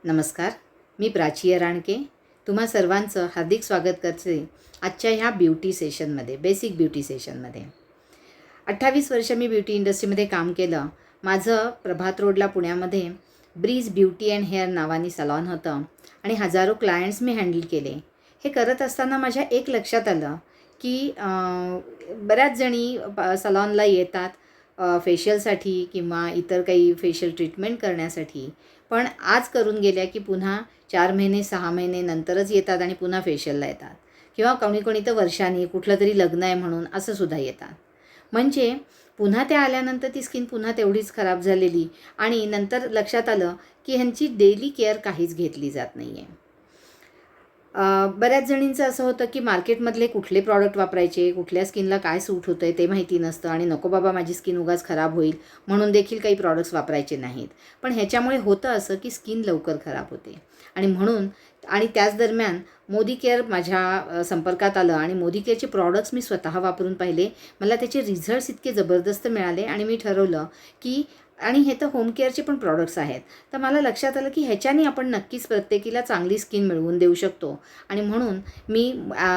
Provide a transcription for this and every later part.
नमस्कार, मी प्राची राणके तुम्हा सर्वांचं हार्दिक स्वागत करते आजच्या ह्या ब्युटी सेशनमध्ये, बेसिक ब्युटी सेशनमध्ये. 28 वर्ष मी ब्युटी इंडस्ट्रीमध्ये काम केलं. माझं प्रभात रोडला पुण्यामध्ये ब्रीज ब्युटी अँड हेअर नावानी सलॉन होतं आणि हजारो क्लायंट्स मी हँडल केले. हे करत असताना माझ्या एक लक्षात आलं की बऱ्याच जणी सलॉनला येतात फेशियलसाठी किंवा इतर काही फेशियल ट्रीटमेंट करण्यासाठी, पण आज करून गेल्या की पुन्हा 4 महिने 6 महिने नंतरच येतात आणि पुन्हा फेशियलला येतात, किंवा कोणी तर वर्षांनी कुठलं तरी लग्न आहे म्हणून असं सुद्धा येतात. म्हणजे पुन्हा त्या आल्यानंतर ती स्किन पुन्हा तेवढीच खराब झालेली आणि नंतर लक्षात आलं की ह्यांची डेली केअर काहीच घेतली जात नाही आहे. बऱ्याच जणींचं असं होतं की मार्केटमधले कुठले प्रॉडक्ट वापरायचे, कुठल्या स्किनला काय सूट होतं आहे ते माहिती नसतं आणि नको बाबा माझी स्किन उगाच खराब होईल म्हणून देखील काही प्रॉडक्ट्स वापरायचे नाहीत. पण ह्याच्यामुळे होतं असं की स्किन लवकर खराब होते आणि म्हणून त्याच दरम्यान मोदी केअर माझ्या संपर्कात आलं आणि मोदी केअरचे प्रॉडक्ट्स मी स्वतः वापरून पाहिले. मला त्याचे रिझल्ट्स इतके जबरदस्त मिळाले आणि मी ठरवलं की आणि हे तर होम केअरचे पण प्रॉडक्ट्स आहेत, तर मला लक्षात आलं की ह्याच्याने आपण नक्कीच प्रत्येकीला चांगली स्किन मिळवून देऊ शकतो. आणि म्हणून मी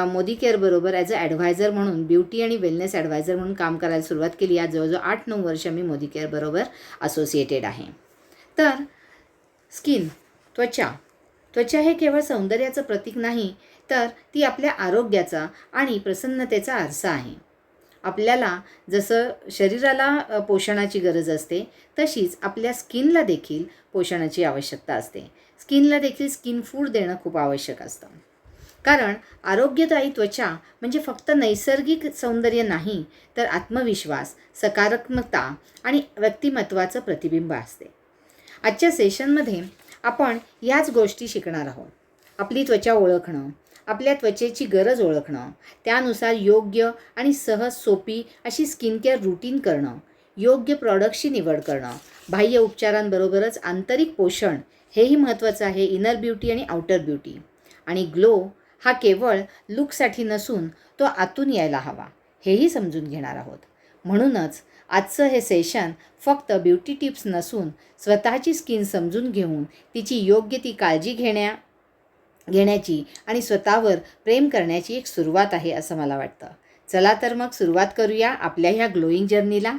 मोदी केअरबरोबर ॲज अ ॲडवायझर म्हणून, ब्युटी आणि वेलनेस ॲडवायझर म्हणून काम करायला सुरुवात केली. आज जवळजवळ 8-9 वर्ष मी मोदी केअरबरोबर असोसिएटेड आहे. तर स्किन, त्वचा हे केवळ सौंदर्याचं प्रतीक नाही, तर ती आपल्या आरोग्याचा आणि प्रसन्नतेचा आरसा आहे. आपल्याला जसं शरीराला पोषणाची गरज असते, तशीच आपल्या स्किनला देखील पोषणाची आवश्यकता असते. स्किनला देखील स्किन फूड देणं खूप आवश्यक असतं. कारण आरोग्यदायी त्वचा म्हणजे फक्त नैसर्गिक सौंदर्य नाही, तर आत्मविश्वास, सकारात्मकता आणि व्यक्तिमत्वाचं प्रतिबिंब असते. आजच्या सेशनमध्ये आपण याच गोष्टी शिकणार आहोत. आपली त्वचा ओळखणं, आपल्या त्वचेची गरज ओळखणं, त्यानुसार योग्य आणि सहज सोपी अशी स्किन केअर रूटीन करणं, योग्य प्रॉडक्टची निवड करणं, बाह्य उपचारांबरोबरच आंतरिक पोषण हेही महत्त्वाचं आहे. इनर ब्युटी आणि आउटर ब्युटी. आणि ग्लो हा केवळ लुकसाठी नसून तो आतून यायला हवा, हेही समजून घेणार आहोत. म्हणूनच आजचं हे सेशन फक्त ब्युटी टिप्स नसून स्वतःची स्किन समजून घेऊन तिची योग्य ती काळजी घेण्याची आणि स्वतःवर प्रेम करण्याची एक सुरुवात आहे असं मला वाटतं. चला तर मग सुरुवात करूया आपल्या ह्या ग्लोईंग जर्नीला.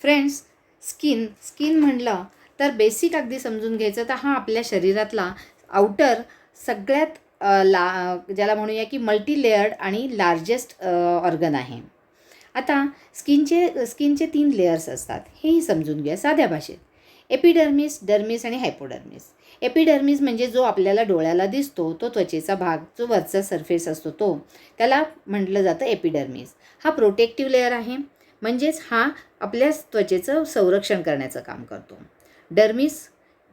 फ्रेंड्स, स्किन म्हणलं तर बेसिक अगदी समजून घ्यायचं तर हा आपल्या शरीरातला आउटर सगळ्यात ज्याला म्हणूया की मल्टी लेयर्ड आणि लार्जेस्ट ऑर्गन आहे. आता स्किनचे 3 लेयर्स असतात, हेही समजून घ्या साध्या भाषेत. एपिडर्मिस, डर्मिस आणि हायपोडर्मिस. एपिडर्मिस म्हणजे जो आपल्याला डोळ्याला दिसतो, तो त्वचेचा भाग, जो वरचा सरफेस असतो तो, त्याला म्हटलं जातं एपिडर्मिस. हा प्रोटेक्टिव्ह लेअर आहे, म्हणजेच हा आपल्या त्वचेचं संरक्षण करण्याचं काम करतो. डर्मिस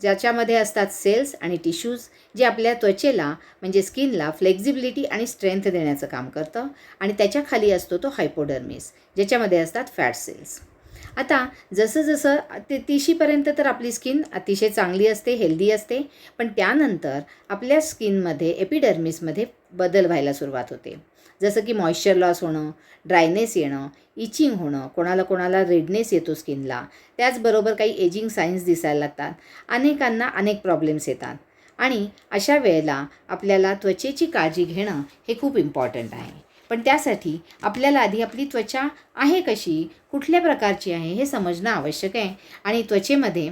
ज्याच्यामध्ये असतात सेल्स आणि टिश्यूज, जे आपल्या त्वचेला म्हणजे स्किनला फ्लेक्झिबिलिटी आणि स्ट्रेंथ देण्याचं काम करतं. आणि त्याच्या खाली असतो तो हायपोडर्मिस, ज्याच्यामध्ये असतात फॅट सेल्स. आता जसं ते 30शीपर्यंत तर आपली स्किन अतिशय चांगली असते, हेल्दी असते. पण त्यानंतर आपल्या स्किनमध्ये एपिडर्मिसमध्ये बदल व्हायला सुरुवात होते. जसं की मॉइश्चर लॉस होणं, ड्रायनेस येणं, इचिंग होणं, कोणाला रेडनेस येतो स्किनला. त्याचबरोबर काही एजिंग साईन्स दिसायला लागतात. अनेकांना अनेक प्रॉब्लेम्स येतात. आणि अशा वेळेला आपल्याला त्वचेची काळजी घेणं हे खूप इम्पॉर्टंट आहे. पण त्यासाठी आपल्याला आधी आपली त्वचा आहे कशी, कुठल्या प्रकारची आहे हे समजणं आवश्यक आहे. आणि त्वचेमध्ये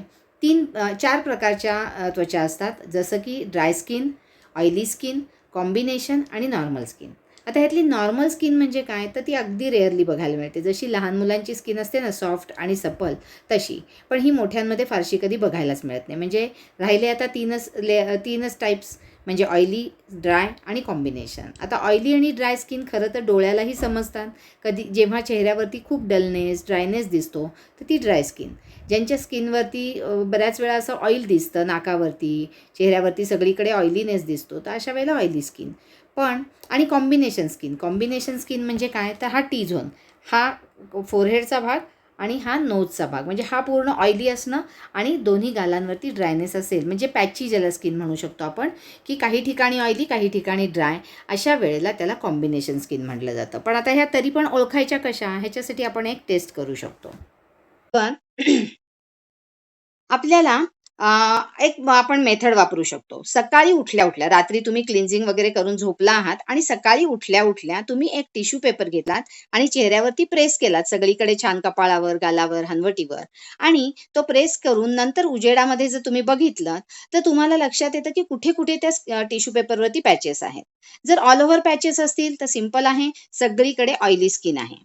4 प्रकारच्या त्वचा असतात, जसं की dry skin, oily skin, combination आणि नॉर्मल स्किन. आता ह्यातली नॉर्मल स्किन म्हणजे काय, तर ती अगदी रेअरली बघायला मिळते. जशी लहान मुलांची स्किन असते ना, सॉफ्ट आणि सपल, तशी. पण ही मोठ्यांमध्ये फारशी कधी बघायलाच मिळत नाही. म्हणजे राहिले आता 3च टाईप्स, म्हणजे ऑइली, ड्राय आणि कॉम्बिनेशन. आता ऑइली आणि ड्राय स्किन खरं तर डोळ्यालाही समजतात. जेव्हा चेहऱ्यावरती खूप डलनेस, ड्रायनेस दिसतो, तर ती ड्राय स्किन. ज्यांच्या स्किनवरती बऱ्याच वेळा असं ऑइल दिसतं, नाकावरती, चेहऱ्यावरती सगळीकडे ऑइलीनेस दिसतो, तर अशा वेळेला ऑइली स्किन. पण आणि कॉम्बिनेशन स्किन म्हणजे काय, तर हा टी झोन, हा फोरहेडचा भाग आणि हा नोजचा भाग, म्हणजे हा पूर्ण ऑइली असणं आणि दोन्ही गालांवरती ड्रायनेस असेल, म्हणजे पॅची ज्याला स्किन म्हणू शकतो आपण, की काही ठिकाणी ऑइली, काही ठिकाणी ड्राय. अशा वेळेला त्याला कॉम्बिनेशन स्किन म्हटलं जातं. पण आता ह्या तरी पण ओळखायच्या कशा, ह्याच्यासाठी आपण एक टेस्ट करू शकतो. पण आपल्याला एक आपण मेथड वापरू शकतो. सकाळी उठल्या-उठल्या रात्री तुम्ही क्लिन्झिंग वगैरे करून झोपला आहात आणि सकाळी उठल्या-उठल्या तुम्ही एक टिश्यू पेपर घेतलात आणि चेहऱ्यावरती प्रेस केलात सगळीकडे छान कपाळावर, गालावर, हनवटीवर आणि तो प्रेस करून नंतर उजेडामध्ये जर तुम्ही बघितलं, तर तुम्हाला लक्षात येतं की कुठे-कुठे त्या टिश्यू पेपरवरती पॅचेस आहेत. जर ऑल ओव्हर पॅचेस असतील तर सिंपल आहे, सगळीकडे ऑइली स्किन आहे.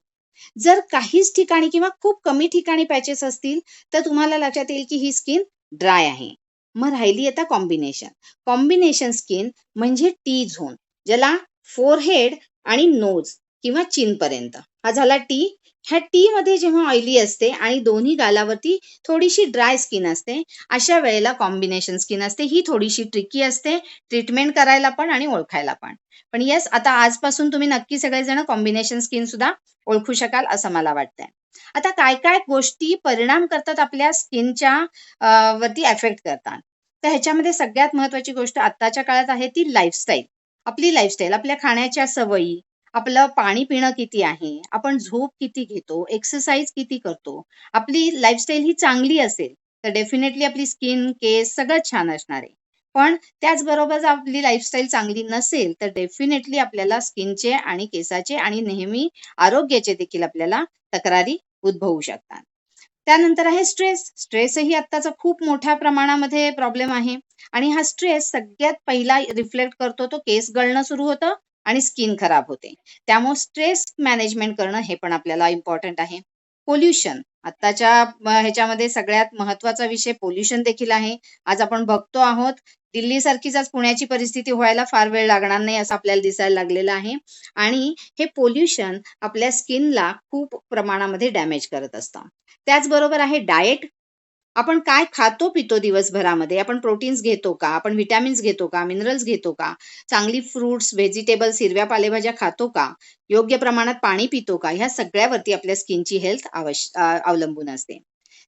जर काहीच ठिकाणी किंवा खूप कमी ठिकाणी पॅचेस असतील, तर तुम्हाला लक्षात येईल की ही स्किन ड्राय आहे. मग राहिली आता कॉम्बिनेशन. कॉम्बिनेशन स्किन म्हणजे टी झोन, ज्याला फोरहेड आणि नोज किंवा चिनपर्यंत. हा झाला टी. ह्या टी मध्ये जेव्हा ऑइली असते आणि दोन्ही गालावरती थोडीशी ड्राय स्किन असते, अशा वेळेला कॉम्बिनेशन स्किन असते. ही थोडीशी ट्रिकी असते ट्रीटमेंट करायला पण आणि ओळखायला पण. पण येस, आता आजपासून तुम्ही नक्की सगळेजण कॉम्बिनेशन स्किन सुद्धा ओळखू शकाल असं मला वाटतंय. आता काय-काय गोष्टी परिणाम करतात आपल्या स्किनच्या वरती अफेक्ट करतात. तर ह्याच्यामध्ये सगळ्यात महत्त्वाची गोष्ट आत्ताच्या काळात आहे ती लाईफस्टाईल. आपली लाईफस्टाईल, आपल्या खाण्याच्या सवयी, आपलं पाणी पिणं किती आहे, आपण झोप किती घेतो, एक्सरसाइज किती करतो. आपली लाईफस्टाईल ही चांगली असेल, तर डेफिनेटली आपली स्किन, केस सगळं छान असणार आहे. पण त्याचबरोबर जर आपली लाईफस्टाईल चांगली नसेल, तर डेफिनेटली आपल्याला स्किनचे आणि केसाचे आणि नेहमी आरोग्याचे देखील आपल्याला तक्रारी उद्भवू शकतात. त्यानंतर आहे स्ट्रेस. स्ट्रेसही आत्ताचा खूप मोठ्या प्रमाणामध्ये प्रॉब्लेम आहे आणि हा स्ट्रेस सगळ्यात पहिला रिफ्लेक्ट करतो तो केस गळणं सुरू होतं आणि स्किन खराब होते. त्यामुळे स्ट्रेस मॅनेजमेंट करणं हे पण आपल्याला इम्पॉर्टंट आहे. पोल्युशन आत्ताच्या ह्याच्यामध्ये सगळ्यात महत्वाचा विषय पोल्युशन देखील आहे. आज आपण बघतो आहोत दिल्लीसारखीच आज पुण्याची परिस्थिती व्हायला फार वेळ लागणार नाही असं आपल्याला दिसायला लागलेलं आहे आणि हे पोल्युशन आपल्या स्किनला खूप प्रमाणामध्ये डॅमेज करत असतं. त्याचबरोबर आहे डाएट. आपण काय खातो पितो दिवसभरामध्ये, आपण प्रोटीन्स घेतो का, आपण विटॅमिन्स घेतो का, मिनरल्स घेतो का, चांगली फ्रुट्स, व्हेजिटेबल्स, हिरव्या पालेभाज्या खातो का, योग्य प्रमाणात पाणी पितो का, ह्या सगळ्यावरती आपल्या स्किनची हेल्थ अवलंबून असते.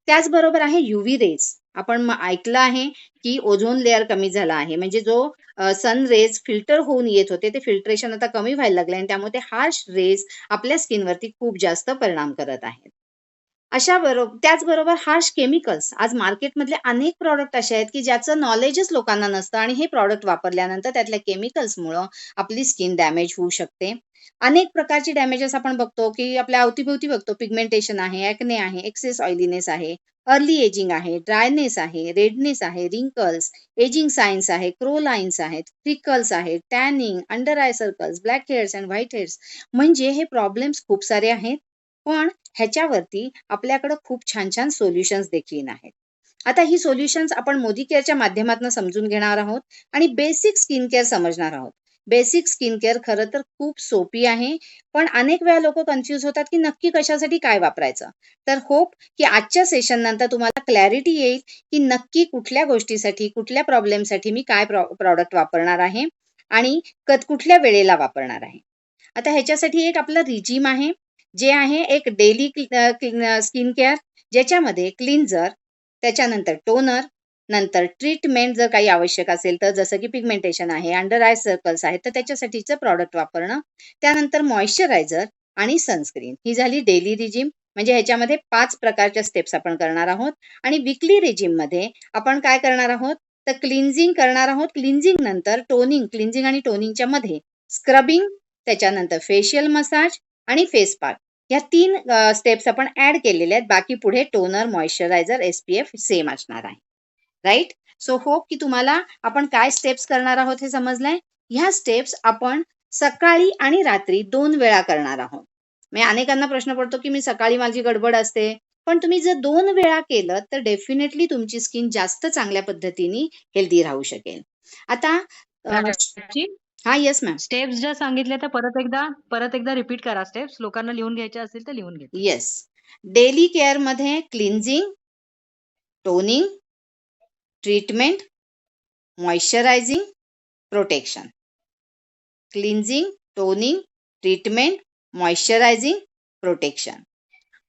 त्याचबरोबर आहे युव्ही रेज. आपण ऐकलं आहे की ओझोन लेअर कमी झाला आहे, म्हणजे जो सन रेज फिल्टर होऊन येत होते ते फिल्ट्रेशन आता कमी व्हायला लागले आणि त्यामुळे ते हार्श रेज आपल्या स्किनवरती खूप जास्त परिणाम करत आहेत. त्याचबरोबर हार्श केमिकल्स. आज मार्केटमधले अनेक प्रॉडक्ट असे आहेत की ज्याचं नॉलेजच लोकांना नसतं आणि हे प्रॉडक्ट वापरल्यानंतर त्यातल्या केमिकल्समुळं आपली स्किन डॅमेज होऊ शकते. अनेक प्रकारची डॅमेजेस आपण बघतो की आपल्या अवतीभोवती बघतो. पिगमेंटेशन आहे, ॲक्ने आहे, एक्सेस ऑइलीनेस आहे, अर्ली एजिंग आहे, ड्रायनेस आहे, रेडनेस आहे, रिंकल्स, एजिंग सायन्स आहे, क्रो लाईन्स आहेत, फ्रिकल्स आहेत, tanning, under eye circles, black hairs and white hairs. म्हणजे हे प्रॉब्लेम्स खूप सारे आहेत. पण ह्याच्यावरती आपल्याकडे खूप छान-छान सोल्युशन्स देखील आहेत. आता ही सोल्युशन्स आपण मोदी केअरच्या माध्यमातून समजून घेणार आहोत आणि बेसिक स्किन केअर समजणार आहोत. बेसिक स्किन केअर खरं तर खूप सोपी आहे. पण अनेक वेळा लोकं कन्फ्यूज होतात, की नक्की कशासाठी काय वापरायचं? तर होप की आजच्या सेशन नंतर तुम्हाला क्लॅरिटी येईल, की नक्की कुठल्या गोष्टीसाठी, कुठल्या प्रॉब्लेमसाठी मी काय प्रॉडक्ट वापरणार आहे आणि कुठल्या वेळेला वापरणार आहे. आता ह्याच्यासाठी एक आपलं रिजिम आहे. जे आहे एक डेली स्किन केअर, ज्याच्यामध्ये क्लिन्झर, त्याच्यानंतर टोनर, नंतर ट्रीटमेंट जर काही आवश्यक असेल तर जसं की पिगमेंटेशन आहे, अंडर आय सर्कल्स आहेत, तर त्याच्यासाठीचं प्रॉडक्ट वापरणं. त्यानंतर मॉइश्चरायझर आणि सनस्क्रीन. ही झाली डेली रिजिम. म्हणजे ह्याच्यामध्ये 5 प्रकारच्या स्टेप्स आपण करणार आहोत आणि वीकली रिजिममध्ये आपण काय करणार आहोत, तर क्लिन्झिंग करणार आहोत. क्लिन्झिंग नंतर क्लिन्झिंग आणि टोनिंगच्या मध्ये स्क्रबिंग, त्याच्यानंतर फेशियल मसाज आणि फेस पॅक. या 3 स्टेप्स आपण ॲड केलेल्या आहेत. बाकी पुढे टोनर, मॉइश्चरायझर, SPF सेम असणार आहे. राइट? सो होप की तुम्हाला आपण काय स्टेप्स करणार आहोत हे समजलंय. ह्या स्टेप्स आपण सकाळी आणि रात्री 2 वेळा करणार आहोत. म्हणजे अनेकांना प्रश्न पडतो की मी सकाळी माझी गडबड असते. पण तुम्ही जर 2 वेळा केलं तर डेफिनेटली तुमची स्किन जास्त चांगल्या पद्धतीने हेल्दी राहू शकेल. आता हां, येस मॅम. स्टेप्स ज्या सांगितल्या त्या परत एकदा रिपीट करा स्टेप्स. लोकांना लिहून घ्यायच्या असतील तर लिहून घ्या. येस. डेली केअरमध्ये cleansing, toning, treatment, moisturising, protection. Cleansing, toning, treatment, moisturising, protection.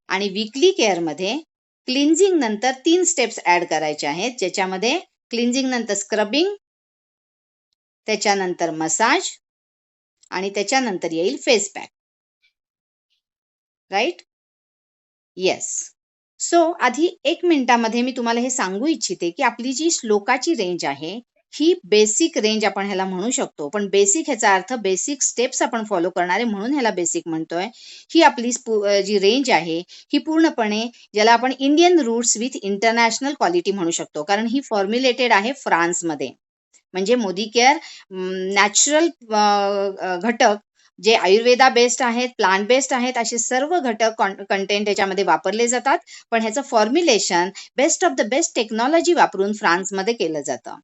आणि वीकली केअरमध्ये क्लिन्झिंग नंतर 3 स्टेप्स ॲड करायचे आहेत, ज्याच्यामध्ये क्लिन्झिंग नंतर स्क्रबिंग, त्याच्यानंतर मसाज आणि त्याच्यानंतर येईल face pack. Right? Yes. So आधी 1 मिनिटामध्ये मी तुम्हाला हे सांगू इच्छिते, की आपली जी श्लोकाची रेंज आहे, ही बेसिक रेंज आपण ह्याला म्हणू शकतो. पण बेसिक ह्याचा अर्थ बेसिक स्टेप्स आपण फॉलो करणारे म्हणून ह्याला बेसिक म्हणतोय. ही आपली जी रेंज आहे, ही पूर्णपणे ज्याला आपण Indian roots with international quality म्हणू शकतो. कारण ही फॉर्म्युलेटेड आहे फ्रान्समध्ये. म्हणजे मोदी केअर नॅचरल घटक जे आयुर्वेदा बेस्ड आहेत, प्लांट बेस्ड आहेत, असे सर्व घटक कंटेंट याच्यामध्ये वापरले जातात. पण ह्याचं formulation best of the best technology वापरून फ्रान्समध्ये केलं जातं.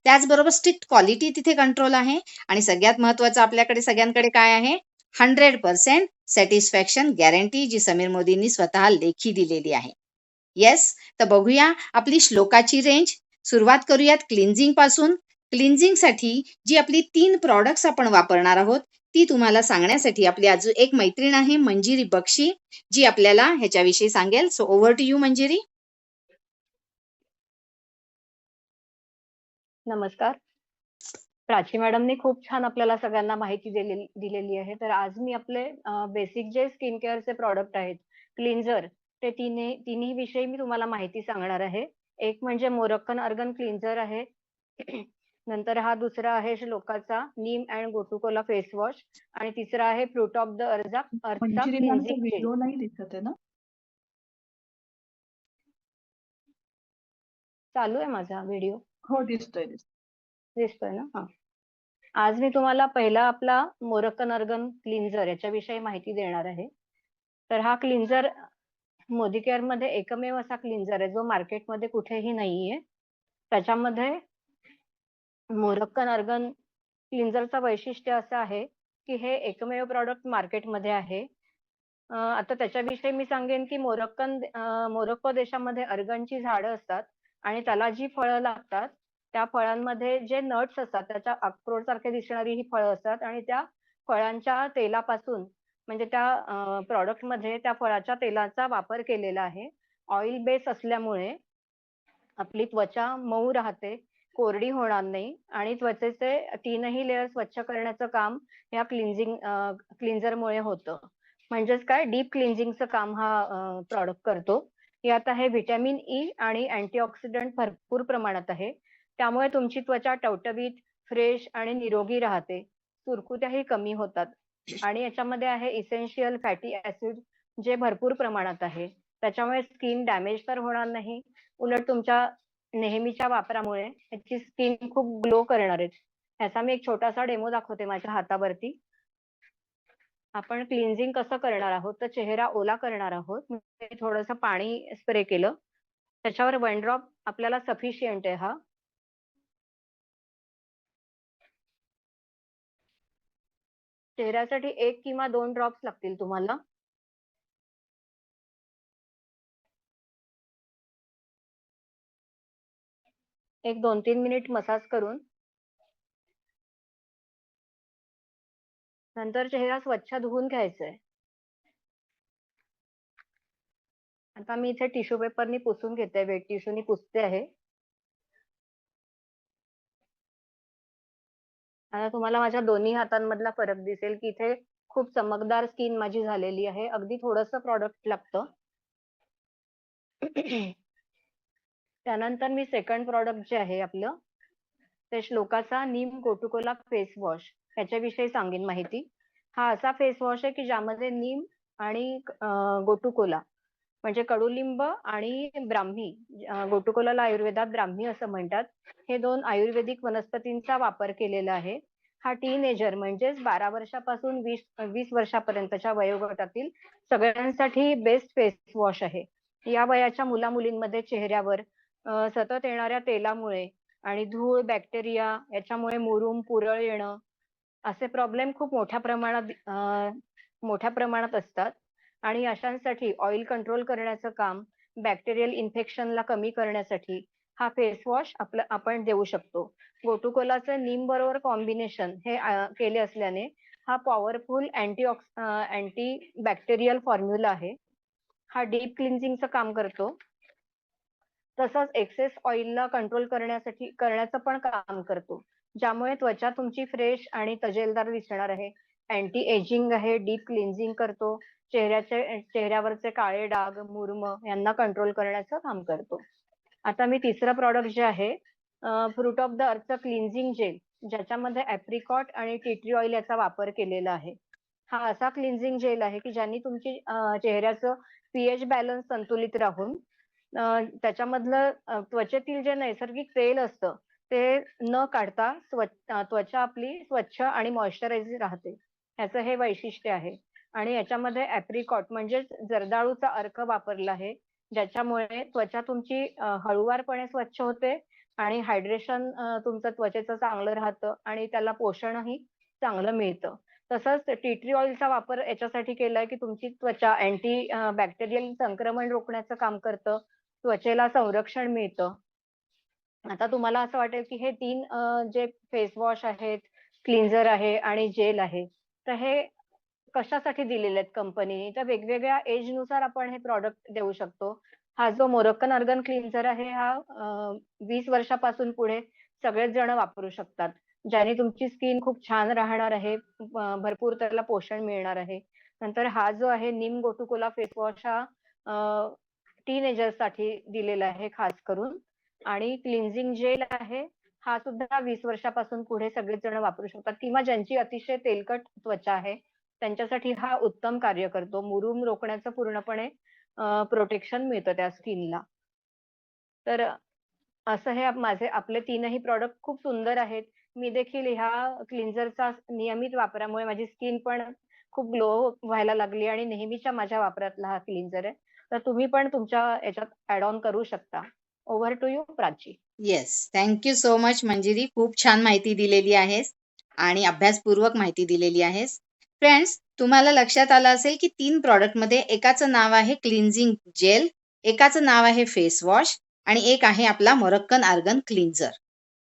त्याचबरोबर स्ट्रिक्ट क्वालिटी तिथे कंट्रोल आहे आणि सगळ्यात महत्वाचं आपल्याकडे सगळ्यांकडे काय आहे, 100% सॅटिस्फॅक्शन गॅरंटी, जी समीर मोदींनी स्वतः लेखी दिलेली आहे. येस, तर बघूया आपली श्लोकाची रेंज. सुरुवात करूयात क्लिन्झिंग पासून. क्लिन्झिंगसाठी जी आपली 3 प्रॉडक्ट्स आपण वापरणार आहोत, ती तुम्हाला सांगण्यासाठी आपली अजून एक मैत्रीण आहे मंजिरी बक्षी, जी आपल्याला ह्याच्याविषयी सांगेल. So over to you Manjiri. नमस्कार. प्राची मॅडमनी खूप छान आपल्याला सगळ्यांना माहिती दिलेली आहे. तर आज मी आपले बेसिक जे स्किन केअरचे प्रॉडक्ट आहेत, क्लिन्झर, ते तिन्ही विषयी मी तुम्हाला माहिती सांगणार आहे. एक म्हणजे मोरक्कन अर्गन क्लिन्झर आहे. नंतर हा दुसरा आहे श्लोकाचा neem and gotukola face wash आणि तिसरा आहे फ्रूट ऑफ द अर्थचा मंजिरी मॅम तो क्लिन्झिंग जेल. व्हिडिओ नाही दिसत आहे ना? चालू आहे माझा व्हिडिओ? हो, दिसतोय. दिसतोय ना? हा. आज मी तुम्हाला पहिला आपला मोरक्कन अर्गन क्लिन्झर याच्याविषयी माहिती देणार आहे. तर हा क्लिन्झर मोदी केअर मध्ये एकमेव असा क्लिन्झर आहे जो मार्केटमध्ये कुठेही नाहीये. त्याच्यामध्ये मोरक्कन अर्गन क्लिन्झरचं वैशिष्ट्य असं आहे की हे एकमेव प्रॉडक्ट मार्केटमध्ये आहे. आता त्याच्याविषयी मी सांगेन की मोरोक्को देशामध्ये अर्गनची झाडं असतात आणि त्याला जी फळं लागतात त्या फळांमध्ये जे नट्स असतात, त्याच्या अक्रोड सारखे दिसणारी ही फळं असतात आणि त्या फळांच्या तेलापासून म्हणजे त्या प्रॉडक्ट मध्ये त्या फळाच्या तेलाचा वापर केलेला आहे. ऑइल बेस असल्यामुळे आपली त्वचा मऊ राहते, कोरडी होणार नाही आणि त्वचेचे 3ही लेयर स्वच्छ करण्याचं काम या क्लिन्झरमुळे होतं. म्हणजेच काय, डीप क्लिन्झिंगचं काम हा प्रॉडक्ट करतो. यात आहे व्हिटॅमिन ई आणि अँटीऑक्सिडंट भरपूर प्रमाणात आहे. त्यामुळे तुमची त्वचा टवटवीत, फ्रेश आणि निरोगी राहते. सुरकुत्याही कमी होतात आणि याच्यामध्ये आहे इसेन्शियल फॅटी ऍसिड जे भरपूर प्रमाणात आहे. त्याच्यामुळे स्किन डॅमेज तर होणार नाही, उलट तुमच्या नेहमीच्या वापरामुळे त्याची स्किन खूप ग्लो करणार आहे. ह्याचा मी एक छोटासा डेमो दाखवते माझ्या हातावरती. आपण क्लिन्झिंग कसं करणार आहोत, तर चेहरा ओला करणार आहोत. मी थोडंसं पाणी स्प्रे केलं, त्याच्यावर 1 ड्रॉप आपल्याला सफिशियंट आहे हा. चेहऱ्यासाठी 1 किंवा 2 ड्रॉप्स लागतील तुम्हाला. एक 2-3 मिनिट मसाज करून नंतर चेहरा स्वच्छ धुवून घ्यायचा आहे. आता मी इथे टिश्यू पेपरनी पुसून घेते, वेट टिश्यूनी पुसते आहे. आता तुम्हाला माझ्या दोन्ही हातांमधला फरक दिसेल की इथे खूप चमकदार स्किन माझी झालेली आहे. अगदी थोडंसं प्रॉडक्ट लागतं. त्यानंतर मी सेकंड प्रॉडक्ट जे आहे आपलं, ते श्लोकाचा नीम गोटुकोला फेस वॉश ह्याच्याविषयी सांगेन माहिती. हा असा फेस वॉश आहे की ज्यामध्ये नीम आणि गोटुकोला म्हणजे कडुलिंब आणि ब्राह्मी, गोटुकोलाला आयुर्वेदात ब्राह्मी असं म्हणतात, हे 2 आयुर्वेदिक वनस्पतींचा वापर केलेला आहे. हा टीनेजर म्हणजेच 12 वर्षापासून 20 वर्षापर्यंतच्या वयोगटातील सगळ्यांसाठी बेस्ट फेस वॉश आहे. या वयाच्या मुला-मुलींमध्ये चेहऱ्यावर सतत येणाऱ्या तेलामुळे आणि धूळ, बॅक्टेरिया याच्यामुळे मुरूम, पुरळ येणं असे प्रॉब्लेम खूप मोठ्या प्रमाणात असतात आणि अशांसाठी ऑइल कंट्रोल करण्याचं काम, बॅक्टेरियल इन्फेक्शनला कमी करण्यासाठी हा फेस वॉश आपण देऊ शकतो. गोटुकोलाचं नीम बरोबर कॉम्बिनेशन हे केले असल्याने हा पॉवरफुल अँटी बॅक्टेरियल फॉर्म्युला आहे. हा डीप क्लिन्झिंगचं काम करतो. तसंच एक्सेस ऑइलला कंट्रोल करण्याचं पण काम करतो. ज्यामुळे त्वचा तुमची फ्रेश आणि तजेलदार दिसणार आहे. अँटी एजिंग आहे, डीप क्लिन्झिंग करतो, चेहऱ्यावरचे काळे डाग, मुरुम यांना कंट्रोल करण्याचं काम करतो. आता मी तिसरं प्रॉडक्ट जे आहे फ्रूट ऑफ द अर्थचं क्लिन्झिंग जेल, ज्याच्यामध्ये ॲप्रिकॉट आणि टी ट्री ऑइल याचा वापर केलेला आहे. हा असा क्लिन्झिंग जेल आहे की ज्यांनी तुमची चेहऱ्याचं पीएच बॅलन्स संतुलित राहून त्याच्यामधलं त्वचेतील जे नैसर्गिक तेल असतं ते न काढता त्वचा आपली स्वच्छ आणि मॉइश्चरायझ राहते. ह्याचं हे वैशिष्ट्य आहे. आणि याच्यामध्ये ॲप्रिकॉट म्हणजेच जर्दाळूचा अर्क वापरला आहे, ज्याच्यामुळे त्वचा तुमची हळूवारपणे स्वच्छ होते आणि हायड्रेशन तुमचं त्वचेचं चांगलं राहतं आणि त्याला पोषणही चांगलं मिळतं. तसंच टी ट्री ऑइलचा वापर याच्यासाठी केलाय की तुमची त्वचा अँटी बॅक्टेरियल संक्रमण रोखण्याचं काम करतं, त्वचेला संरक्षण मिळतं. आता तुम्हाला असं वाटेल की हे 3 जे फेस वॉश आहेत, क्लिन्झर आहे आणि जेल आहे, तर हे कशासाठी दिलेले आहेत कंपनीने? तर वेगवेगळ्या एजनुसार आपण हे प्रॉडक्ट देऊ शकतो. हा जो मोरोक्कन अर्गन क्लिन्झर आहे हा 20 वर्षापासून पुढे सगळेच जण वापरू शकतात. ज्याने तुमची स्किन खूप छान राहणार आहे, भरपूर त्याला पोषण मिळणार आहे. नंतर हा जो आहे नीम गोटुकोला फेस वॉश हा टीनेजर्ससाठी दिलेला आहे खास करून. आणि क्लिन्झिंग जेल आहे, हा सुद्धा 20 वर्षापासून पुढे सगळेच जण वापरू शकतात किंवा ज्यांची अतिशय तेलकट त्वचा आहे, त्यांच्यासाठी हा उत्तम कार्य करतो. मुरूम रोखण्याचं पूर्णपणे प्रोटेक्शन मिळतं त्या स्किनला. तर असं हे आपले 3ही प्रॉडक्ट खूप सुंदर आहेत. मी देखील ह्या क्लिन्झरचा नियमित वापरामुळे माझी स्किन पण खूप ग्लो व्हायला लागली आणि नेहमीच्या माझ्या वापरातला हा क्लिन्झर आहे. तर तुम्ही पण तुमच्या याच्यात ॲड ऑन करू शकता. Over to you Prachi. Yes, thank you so much Manjiri. खूप छान माहिती दिलेली आहेस आणि अभ्यासपूर्वक माहिती दिलेली आहेस. फ्रेंड्स, तुम्हाला लक्षात आलं असेल की 3 प्रॉडक्टमध्ये एकाचं नाव आहे क्लिन्झिंग जेल, एकाचं नाव आहे फेस वॉश आणि एक आहे आपला मोरोक्कन आर्गन क्लिन्झर.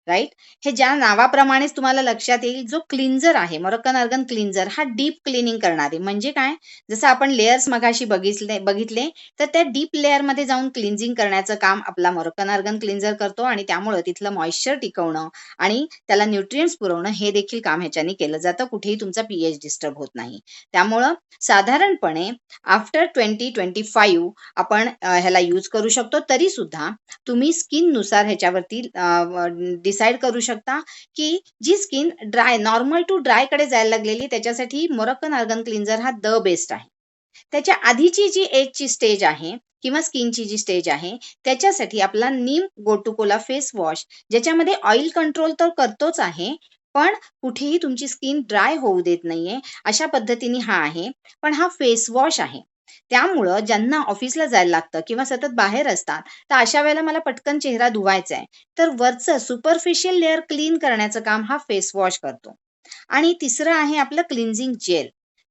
राईट. हे ज्या नावाप्रमाणेच तुम्हाला लक्षात येईल, जो क्लिन्झर आहे मोरोक्कन आर्गन क्लिन्झर हा डीप क्लिनिंग करणारे, म्हणजे काय, जसं आपण लेयर्स मगाशी बघितले तर त्या डीप लेअरमध्ये जाऊन क्लिन्झिंग करण्याचं काम आपला मोरोक्कन आर्गन क्लिन्झर करतो आणि त्यामुळे तिथलं मॉइश्चर टिकवणं आणि त्याला न्यूट्रिएंट्स पुरवणं हे देखील काम ह्याच्याने केलं जातं. कुठेही तुमचा पीएच डिस्टर्ब होत नाही. त्यामुळं साधारणपणे आफ्टर 2025 आपण ह्याला यूज करू शकतो. तरी सुद्धा तुम्ही स्किननुसार ह्याच्यावरती डिसाईड करू शकता की जी skin dry, normal to dry कडे जायला लागलेली, त्याच्यासाठी मोरोक्कन आर्गन क्लिन्झर हा द बेस्ट आहे. त्याच्या आधीची जी एजची स्टेज आहे किंवा स्किनची जी स्टेज आहे, त्याच्यासाठी आपला नीम गोटुकोला फेस वॉश, ज्याच्यामध्ये ऑइल कंट्रोल तर करतोच आहे, पण कुठेही तुमची स्किन ड्राय होऊ देत नाहीये, अशा पद्धतीने हा आहे. पण हा फेस वॉश आहे, त्यामुळं ज्यांना ऑफिसला जायला लागतं किंवा सतत बाहेर असतात, तर अशा वेळेला मला पटकन चेहरा धुवायचा आहे, तर वरचं सुपरफिशियल लेअर क्लीन करण्याचं काम हा फेस वॉश करतो. आणि तिसरं आहे आपलं क्लिन्झिंग जेल.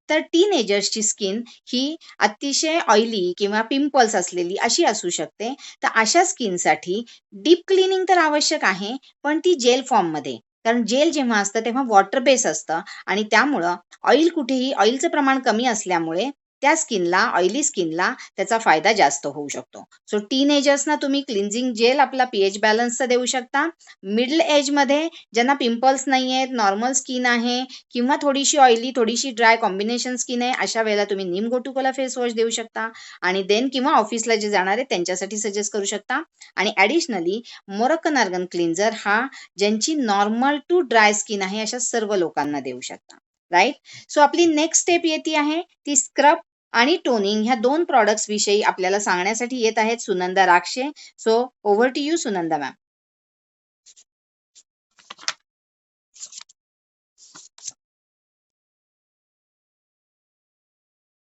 तर टीनेजर्सची स्किन ही अतिशय ऑइली किंवा पिंपल्स असलेली अशी असू शकते. तर अशा स्किनसाठी डीप क्लिनिंग तर आवश्यक आहे, पण ती जेल फॉर्ममध्ये. कारण जेल जेव्हा असतं तेव्हा वॉटर बेस असतं आणि त्यामुळं ऑइलचं प्रमाण कमी असल्यामुळे त्या स्किनला, ऑइली स्किनला त्याचा फायदा जास्त होऊ शकतो. सो टीनेजर्सना तुम्ही क्लिन्झिंग जेल आपला पीएच बॅलन्सचा देऊ शकता. मिडल एजमध्ये ज्यांना पिंपल्स नाही आहेत, नॉर्मल स्किन आहे किंवा थोडीशी ऑइली, थोडीशी ड्राय कॉम्बिनेशन स्किन आहे, अशा वेळेला तुम्ही नीम गोटुकोला फेस वॉश देऊ शकता. आणि देन किंवा ऑफिसला जे जाणार आहे त्यांच्यासाठी सजेस्ट करू शकता. आणि ॲडिशनली मोरोक्कन आर्गन क्लिन्झर हा ज्यांची नॉर्मल टू ड्राय स्किन आहे अशा सर्व लोकांना देऊ शकता. राईट. सो आपली नेक्स्ट स्टेप येते आहे ती स्क्रब आणि टोनिंग. ह्या 2 प्रॉडक्ट्स विषयी आपल्याला सांगण्यासाठी येत आहेत Sunanda Rakshe. So over to you Sunanda ma'am.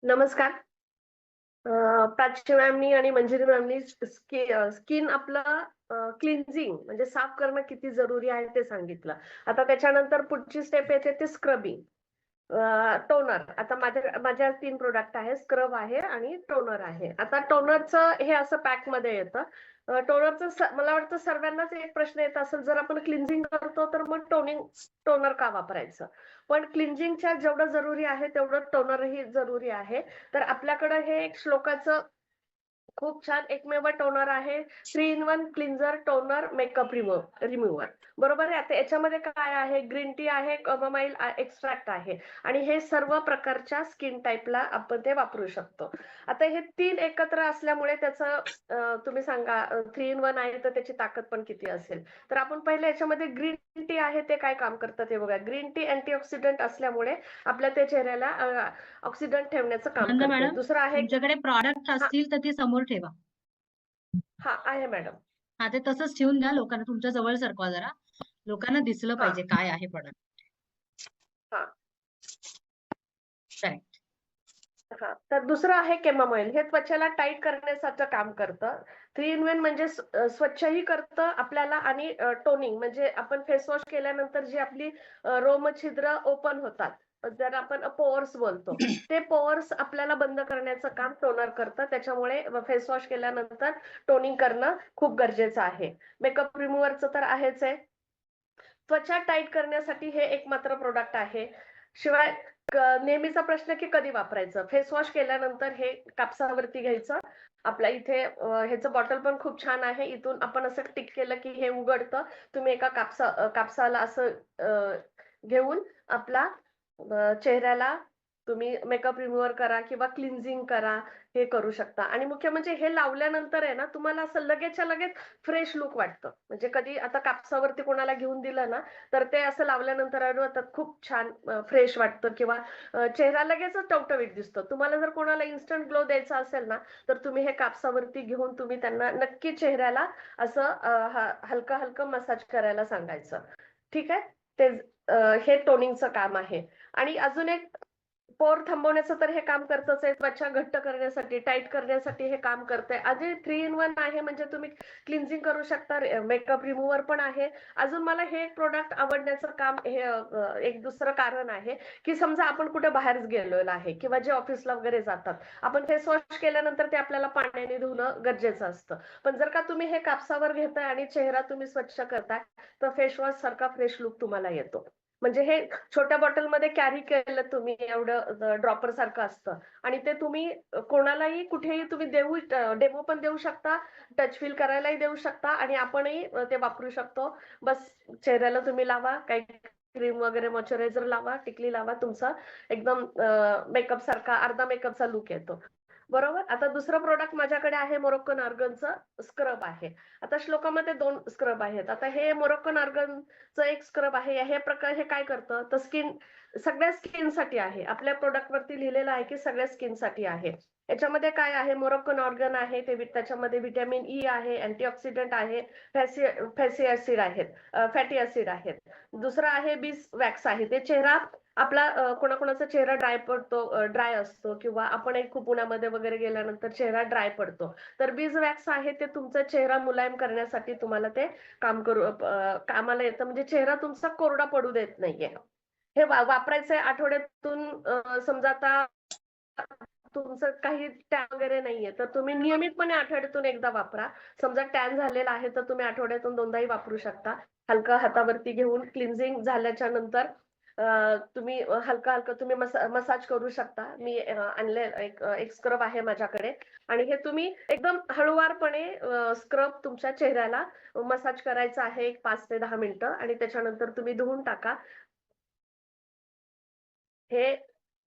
नमस्कार. प्राची मॅमनी आणि मंजिरी मॅमनी स्किन आपलं क्लिन्झिंग म्हणजे साफ करणं किती जरुरी आहे ते सांगितलं. आता त्याच्यानंतर पुढची स्टेप येते ते स्क्रबिंग, टोनर. आता माझ्या 3 प्रोडक्ट आहे, स्क्रब आहे आणि टोनर आहे. आता टोनरचं हे असं पॅक मध्ये येतं. टोनरचं मला वाटतं सर्वांनाच एक प्रश्न येत असेल, जर आपण क्लिन्झिंग करतो तर मग टोनर का वापरायचं? पण क्लिन्झिंगच्या जेवढं जरुरी आहे तेवढं टोनरही जरुरी आहे. तर आपल्याकडे हे एक श्लोकाचं खूप छान एकमेव टोनर आहे. 3 in 1 cleanser, toner, makeup remover. बरोबर आहे. आता याच्यामध्ये काय आहे? ग्रीन टी आहे, कॅमोमाईल एक्स्ट्रॅक्ट आहे आणि हे सर्व प्रकारच्या स्किन टाइपला आपण ते वापरू शकतो. आता हे 3 एकत्र असल्यामुळे त्याचं तुम्ही सांगा 3 in 1 आहे तर त्याची ताकद पण किती असेल? तर आपण पहिले याच्यामध्ये ग्रीन टी आहे ते काय काम करतं ते बघा. ग्रीन टी अँटीऑक्सिडंट असल्यामुळे आपल्या त्या चेहऱ्याला ऑक्सिडंट ठेवण्याचं काम नंदा करते. मॅडम, दुसरं आहे तुमच्याकडे प्रॉडक्ट हां, असतील तर ते समोर ठेवा. हां, आहे मॅडम. ते तसंच ठेवून द्या. लोकांना तुमच्या जवळ सरकवा जरा. लोकांना दिसलं हां, पाहिजे काय आहे प्रॉडक्ट. हां, करेक्ट. हां. तर दुसरं आहे कॅमोमाईल. हे त्वचेला टाईट करण्याचं काम करतं. 3 in 1 म्हणजे स्वच्छही करतं आपल्याला आणि टोनिंग म्हणजे आपण फेस वॉश केल्यानंतर जी आपली रोमछिद्र ओपन होतात. ज्याला आपण पोअर्स बोलतो. ते पोअर्स आपल्याला बंद करण्याचं काम टोनर करतं. त्याच्यामुळे फेस वॉश केल्यानंतर टोनिंग करणं खूप गरजेचं आहे. मेकअप रिमूव्हरचं तर आहेच आहे. त्वचा टाईट करण्यासाठी हे एकमात्र प्रोडक्ट आहे. शिवाय नेहमीचा प्रश्न की कधी वापरायचं? फेस वॉश केल्यानंतर हे कापसावरती घ्यायचं. आपल्या इथे ह्याचं बॉटल पण खूप छान आहे. इथून आपण असं टिक केलं की हे उघडतं. तुम्ही एका कापसाला असं घेऊन आपला चेहऱ्याला तुम्ही मेकअप रिमूव्हर करा किंवा क्लिन्झिंग करा, हे करू शकता. आणि मुख्य म्हणजे हे लावल्यानंतर आहे ना, तुम्हाला असं लगेचच्या लगेच फ्रेश लुक वाटतं. म्हणजे कधी आता कापसावरती कोणाला घेऊन दिलं ना, तर ते असं लावल्यानंतर अरे खूप छान फ्रेश वाटतं किंवा चेहरा लगेचच टवटवीत दिसतो. तुम्हाला जर कोणाला इन्स्टंट ग्लो द्यायचा असेल ना, तर तुम्ही हे कापसावरती घेऊन तुम्ही त्यांना नक्की चेहऱ्याला असं हलकं-हलकं मसाज करायला सांगायचं. ठीक आहे? ते हे टोनिंगचं काम आहे. आणि अजून एक पोर थांबवण्याचं तर हे काम करतच आहे. त्वचा घट्ट करण्यासाठी, टाईट करण्यासाठी हे काम करतंय. आधी 3 in 1 आहे म्हणजे तुम्ही क्लिन्झिंग करू शकता, मेकअप रिमूव्हर पण आहे. अजून मला हे प्रॉडक्ट आवडण्याचं काम हे एक दुसरं कारण आहे, की समजा आपण कुठे बाहेर गेलेलो आहे किंवा जे ऑफिसला वगैरे जातात. आपण फेस वॉश केल्यानंतर ते आपल्याला पाण्याने धुणं गरजेचं असतं. पण जर का तुम्ही हे कापसावर घेताय आणि चेहरा तुम्ही स्वच्छ करताय, तर फेस वॉश सारखा फ्रेश लुक तुम्हाला येतो. म्हणजे हे छोट्या बॉटलमध्ये कॅरी केलं तुम्ही एवढं ड्रॉपर सारखं असतं आणि ते तुम्ही कोणालाही कुठेही तुम्ही डेमो पण देऊ शकता, टच फील करायलाही देऊ शकता आणि आपणही ते वापरू शकतो. बस चेहऱ्याला तुम्ही लावा, काही क्रीम वगैरे मॉइश्चरायझर लावा, टिकली लावा, तुमचा एकदम मेकअप सारखा अर्धा मेकअपचा लुक येतो. बरोबर. आता दुसरं प्रॉडक्ट माझ्याकडे आहे मोरोक्कन आर्गनचं स्क्रब आहे. आता श्लोकामध्ये 2 स्क्रब आहेत. आता हे मोरोक्कन आर्गनचं एक स्क्रब आहे. हे काय करतं तर सगळ्या स्किनसाठी आहे. आपल्या प्रॉडक्टवरती लिहिलेलं आहे की सगळ्या स्किनसाठी आहे. याच्यामध्ये काय आहे मोरोक्कन ऑर्गन आहे त्याच्यामध्ये व्हिटॅमिन ई आहे, अँटीऑक्सिडंट आहे, फॅटी ॲसिड आहेत. दुसरं आहे बीस वॅक्स आहे. ते चेहरा आपला कोणाकोणाचा चेहरा ड्राय असतो किंवा आपणही खूप उन्हामध्ये वगैरे गेल्यानंतर चेहरा ड्राय पडतो. तर बीज वॅक्स आहे ते तुमचा चेहरा मुलायम करण्यासाठी तुम्हाला ते कामाला येतं. म्हणजे चेहरा तुमचा कोरडा पडू देत नाहीये. हे वापरायचंय आठवड्यातून समजा आता तुमचं काही टॅन वगैरे नाहीये, तर तुम्ही नियमितपणे आठवड्यातून एकदा वापरा. समजा टॅन झालेला आहे, तर तुम्ही आठवड्यातून 2दाही वापरू शकता. हलका हातावरती घेऊन क्लिन्झिंग झाल्याच्या नंतर तुम्ही हलका-हलका तुम्ही मसाज करू शकता. मी आणले एक स्क्रब आहे माझ्याकडे आणि हे तुम्ही एकदम हळूवारपणे स्क्रब तुमच्या चेहऱ्याला मसाज करायचा आहे एक 5 ते 10 मिनिटं आणि त्याच्यानंतर तुम्ही धुवून टाका. हे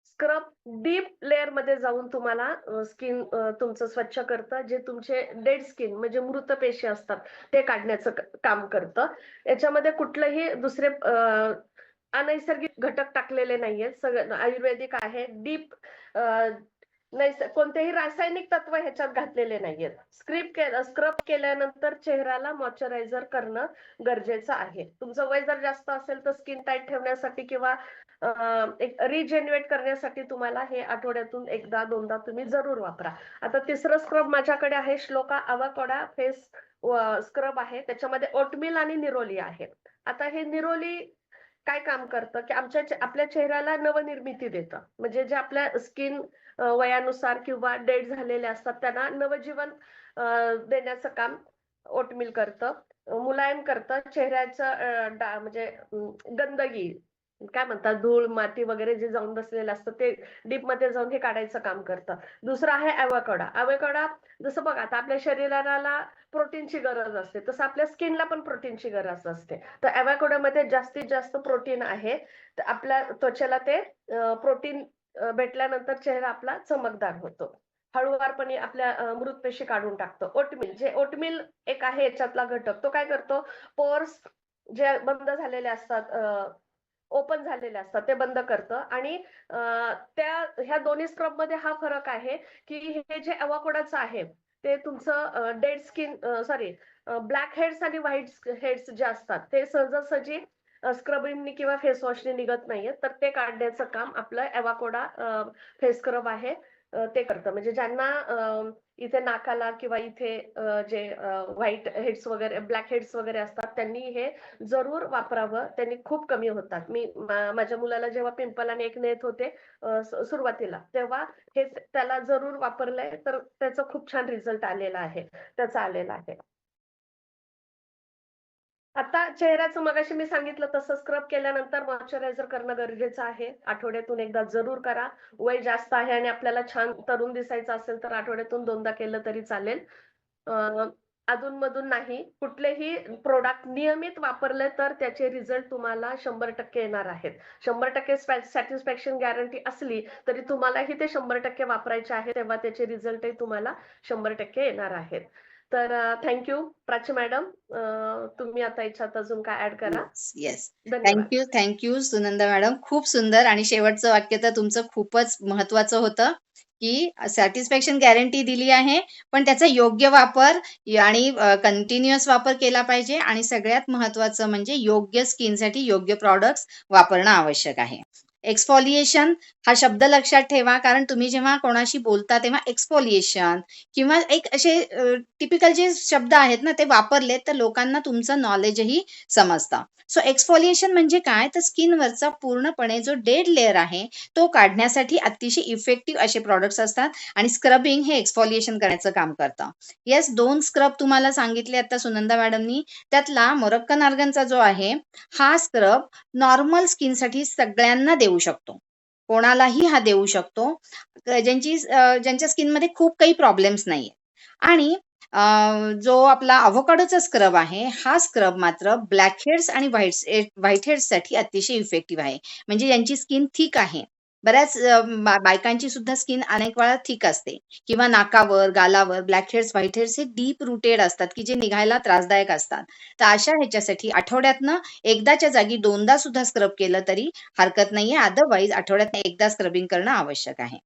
स्क्रब डीप लेयरमध्ये जाऊन तुम्हाला स्किन तुमचं स्वच्छ करतं. जे तुमचे डेड स्किन म्हणजे मृत पेशी असतात, ते काढण्याचं काम करतं. याच्यामध्ये कुठलंही दुसरे अनैसर्गिक घटक टाकलेले नाहीयेत. सगळं आयुर्वेदिक आहे. डीप कोणतेही रासायनिक तत्व ह्याच्यात घातलेले नाहीयेत. स्क्रब केल्यानंतर चेहऱ्याला मॉइश्चरायझर करणं गरजेचं आहे. तुमचं वय जर जास्त असेल तर स्किन टाईट ठेवण्यासाठी किंवा एक रिजेन्युएट करण्यासाठी तुम्हाला हे आठवड्यातून एकदा 2दा तुम्ही जरूर वापरा. आता तिसरं स्क्रब माझ्याकडे आहे श्लोका अवाकोडा फेस स्क्रब आहे. त्याच्यामध्ये ओटमील आणि निरोली आहे. आता हे निरोली काय काम करतं की आपल्या चेहऱ्याला नवनिर्मिती देतं. म्हणजे जे आपल्या स्किन वयानुसार किंवा डेड झालेले असतात त्यांना नवजीवन देण्याचं काम ओटमील करतं. मुलायम करतं. चेहऱ्याचं म्हणजे गंदगी काय म्हणतात धूळ माती वगैरे जे जाऊन बसलेलं असतं ते डीप मध्ये जाऊन हे काढायचं काम करतं. दुसरं आहे ॲव्होकाडो. ॲव्होकाडो जसं बघा आता आपल्या शरीराला प्रोटीनची गरज असते तसं आपल्या स्किनला पण प्रोटीनची गरज असते. तर ॲव्होकाडोमध्ये जास्तीत जास्त प्रोटीन आहे. तर आपल्या त्वचेला ते प्रोटीन भेटल्यानंतर चेहरा आपला चमकदार होतो. हळूवारपणे आपल्या मृत पेशी काढून टाकतो. ओटमील एक आहे याच्यातला घटक. तो काय करतो, पोर्स जे बंद झालेले असतात, ओपन झालेले असतात ते बंद करतं आणि ह्या दोन्ही स्क्रब मध्ये हा फरक आहे की हे जे ॲव्होकाडोचं आहे ते तुमचं डेड स्किन ब्लॅक हेड्स आणि व्हाईट हेड्स जे असतात ते सहजासहजी स्क्रबिंगनी किंवा फेस वॉशने निघत नाहीयेत. तर ते काढण्याचं काम आपलं ॲव्होकाडो फेस स्क्रब आहे ते करतं. म्हणजे ज्यांना इथे नाकाला किंवा इथे जे व्हाईट हेड्स वगैरे ब्लॅक हेड्स वगैरे असतात त्यांनी हे जरूर वापरावं. त्यांनी खूप कमी होतात. माझ्या मुलाला जेव्हा पिंपल आणि एक्ने येत होते सुरुवातीला तेव्हा हे त्याला जरूर वापरलंय तर त्याचा खूप छान रिझल्ट आलेला आहे. त्याचा आलेला आहे. आता चेहऱ्याचं मगाशी मी सांगितलं तसं स्क्रब केल्यानंतर मॉइश्चरायझर करणं गरजेचं आहे. आठवड्यातून एकदा जरूर करा. वय जास्त आहे आणि आपल्याला छान तरुण दिसायचं असेल तर आठवड्यातून 2दा केलं तरी चालेल. अधून-मधून नाही. कुठलेही प्रॉडक्ट नियमित वापरले तर त्याचे रिझल्ट तुम्हाला 100% येणार आहेत. 100% सॅटिस्फॅक्शन गॅरंटी असली तरी तुम्हालाही ते 100% वापरायचे आहे. तेव्हा त्याचे रिझल्टही तुम्हाला 100% येणार आहेत. तर थँक यू प्राची मॅडम. तुम्ही आता याच्यात अजून काय ऍड करा. येस. धन्यवाद. Thank you Sunanda madam. खूप सुंदर. आणि शेवटचं वाक्य तर तुमचं खूपच महत्वाचं होतं की सॅटिस्फॅक्शन गॅरंटी दिली आहे, पण त्याचा योग्य वापर आणि कंटिन्युअस वापर केला पाहिजे आणि सगळ्यात महत्वाचं म्हणजे योग्य स्किनसाठी योग्य प्रॉडक्ट्स वापरणं आवश्यक आहे. एक्सफोलिएशन हा शब्द लक्षात ठेवा, कारण तुम्ही जेव्हा कोणाशी बोलता तेव्हा एक्सफोलिएशन किंवा एक असे टिपिकल जे शब्द आहेत ना ते वापरले तर लोकांना तुमचं नॉलेजही समजतं. सो एक्सफोलिएशन म्हणजे काय, तर स्किनवरचा पूर्णपणे जो डेड लेअर आहे तो काढण्यासाठी अतिशय इफेक्टिव्ह असे प्रॉडक्ट्स असतात आणि स्क्रबिंग हे एक्सफोलिएशन करण्याचं काम करतं. येस, 2 स्क्रब तुम्हाला सांगितले आता सुनंदा मॅडमनी. त्यातला मोरक्कन आर्गनचा जो आहे हा स्क्रब नॉर्मल स्किनसाठी सगळ्यांना देऊ शकतो. कोणालाही हा देऊ शकतो ज्यांच्या स्किनमध्ये खूप काही प्रॉब्लेम्स नाहीये. आणि जो आपला अव्होकाडोचा स्क्रब आहे हा स्क्रब मात्र ब्लॅक हेड्स आणि व्हाईट हेड्ससाठी अतिशय इफेक्टिव्ह आहे. म्हणजे ज्यांची स्किन थिक आहे, बऱ्याच बायकांची सुद्धा स्किन अनेक वेळा थिक असते किंवा नाकावर गालावर ब्लॅक हेड्स व्हाईट हेड्स हे डीप रुटेड असतात की जे निघायला त्रासदायक असतात. तर अशा ह्याच्यासाठी आठवड्यातनं एकदाच्या जागी 2दा सुद्धा स्क्रब केलं तरी हरकत नाहीये. अदरवाईज आठवड्यातनं एकदा स्क्रबिंग करणं आवश्यक आहे.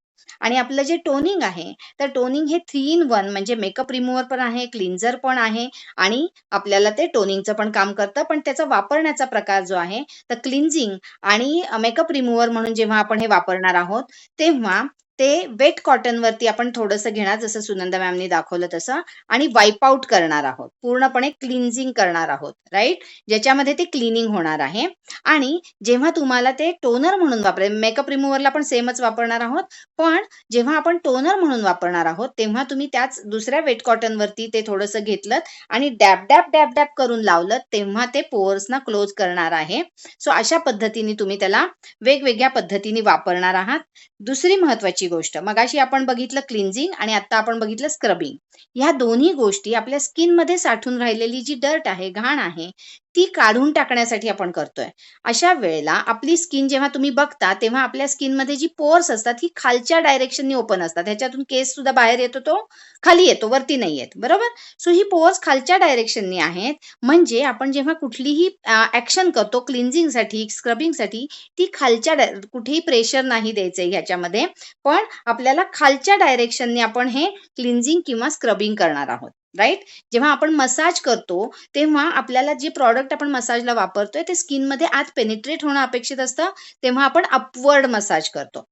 आणि आपलं जे टोनिंग आहे तर टोनिंग हे 3 in 1 म्हणजे मेकअप रिमूव्हर पण आहे, क्लिन्झर पण आहे आणि आपल्याला ते टोनिंगचं पण काम करतं. पण त्याचा वापरण्याचा प्रकार जो आहे तर क्लिन्झिंग आणि मेकअप रिमूव्हर म्हणून जेव्हा आपण हे वापरणार आहोत तेव्हा ते वेट कॉटन वरती आपण थोडंसं घेणार, जसं सुनंदा मॅमनी दाखवलं तसं, आणि वाईप आउट करणार आहोत, पूर्णपणे क्लिन्झिंग करणार आहोत, राईट, ज्याच्यामध्ये ते क्लिनिंग होणार आहे. आणि जेव्हा तुम्हाला ते टोनर म्हणून मेकअप रिमूव्हरला पण सेमच वापरणार आहोत, पण जेव्हा आपण टोनर म्हणून वापरणार आहोत तेव्हा तुम्ही त्याच दुसऱ्या वेट कॉटन वरती ते थोडंसं घेतलं आणि डॅब डॅब डॅब डॅब करून लावलं तेव्हा ते पोअर्सना क्लोज करणार आहे. सो अशा पद्धतीने तुम्ही त्याला वेगवेगळ्या पद्धतीने वापरणार आहात. दुसरी महत्वाची गोष्ट, मगाशी आपण बघितलं क्लिन्झिंग आणि आता आपण बघितलं स्क्रबिंग. ह्या दोन्ही गोष्टी आपल्या स्किन मध्ये साठून राहिलेली जी डर्ट आहे, घाण आहे, ती काढून टाकण्यासाठी आपण करतोय. अशा वेळेला आपली स्किन जेव्हा तुम्ही बघता तेव्हा आपल्या स्किनमध्ये जी पोर्स असतात ही खालच्या डायरेक्शननी ओपन असतात. ह्याच्यातून केस सुद्धा बाहेर येतो, तो खाली येतो, वरती नाही येत, बरोबर. सो ही पोर्स खालच्या डायरेक्शननी आहेत. म्हणजे आपण जेव्हा कुठलीही ऍक्शन करतो क्लिन्झिंगसाठी स्क्रबिंगसाठी ती खालच्या कुठेही प्रेशर नाही द्यायचंय ह्याच्यामध्ये, पण आपल्याला खालच्या डायरेक्शननी आपण हे क्लिन्झिंग किंवा स्क्रबिंग करणार आहोत, राईट. जेव्हा आपण मसाज करतो तेव्हा आपल्याला जे प्रॉडक्ट आपण मसाजला वापरतोय ते स्किनमध्ये आत पेनिट्रेट होणं अपेक्षित असतं, तेव्हा आपण अपवर्ड मसाज करतो.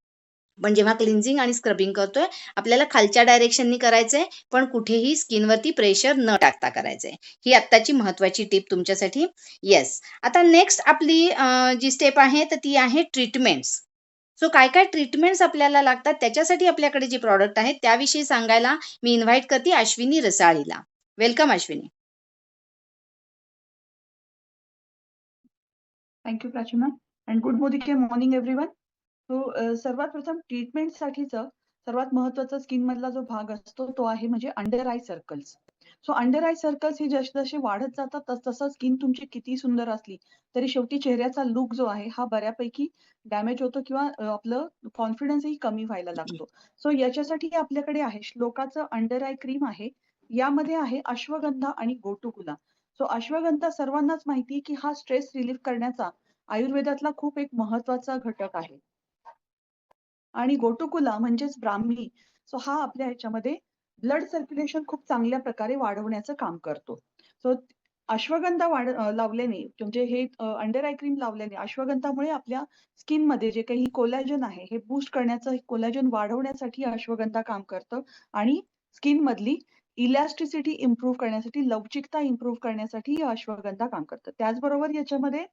पण जेव्हा क्लिन्झिंग आणि स्क्रबिंग करतोय आपल्याला खालच्या डायरेक्शननी करायचंय, पण कुठेही स्किनवरती प्रेशर न टाकता करायचंय. ही आत्ताची महत्वाची टिप तुमच्यासाठी. येस, आता नेक्स्ट आपली जी स्टेप आहे तर ती आहे ट्रीटमेंट्स. सो काय काय ट्रीटमेंट्स आपल्याला लागतात त्याच्यासाठी आपल्याकडे जे प्रॉडक्ट आहेत त्याविषयी सांगायला मी इन्व्हाइट करते अश्विनी रसाळीला. Welcome Ashwini. Thank you Prachi ma'am. And good morning everyone. सर्वात प्रथम ट्रीटमेंटसाठीचं सर्वात महत्वाचा स्किन मधला जो भाग असतो तो आहे म्हणजे under eye circles. So under eye circles हे जसे वाढत जातात तसं स्किन तुमची किती सुंदर असली तरी शेवटी चेहऱ्याचा लुक जो आहे हा बऱ्यापैकी डॅमेज होतो किंवा आपलं कॉन्फिडन्सही कमी व्हायला लागतो. सो याच्यासाठी आपल्याकडे आहे श्लोकाचं अंडर आय क्रीम आहे. यामध्ये आहे अश्वगंधा आणि गोटुकुला. सो अश्वगंधा सर्वांनाच माहिती की हा स्ट्रेस रिलीफ करण्याचा आयुर्वेदातला खूप एक महत्वाचा घटक आहे. आणि गोटुकुला म्हणजेच ब्राह्मी. सो हा आपल्या ह्याच्यामध्ये ब्लड सर्क्युलेशन खूप चांगल्या प्रकारे वाढवण्याचं काम करतो. सो अश्वगंधा लावल्याने म्हणजे हे अंडर आय क्रीम लावल्याने अश्वगंधामुळे आपल्या स्किन मध्ये जे काही कोलॅजन आहे हे बूस्ट करण्याचं कोलॅजन वाढवण्यासाठी अश्वगंधा काम करतं आणि स्किन मधली इलॅस्टिसिटी इम्प्रूव्ह करण्यासाठी लवचिकता इम्प्रूव्ह करण्यासाठी अश्वगंधा काम करतं. त्याचबरोबर याच्यामध्ये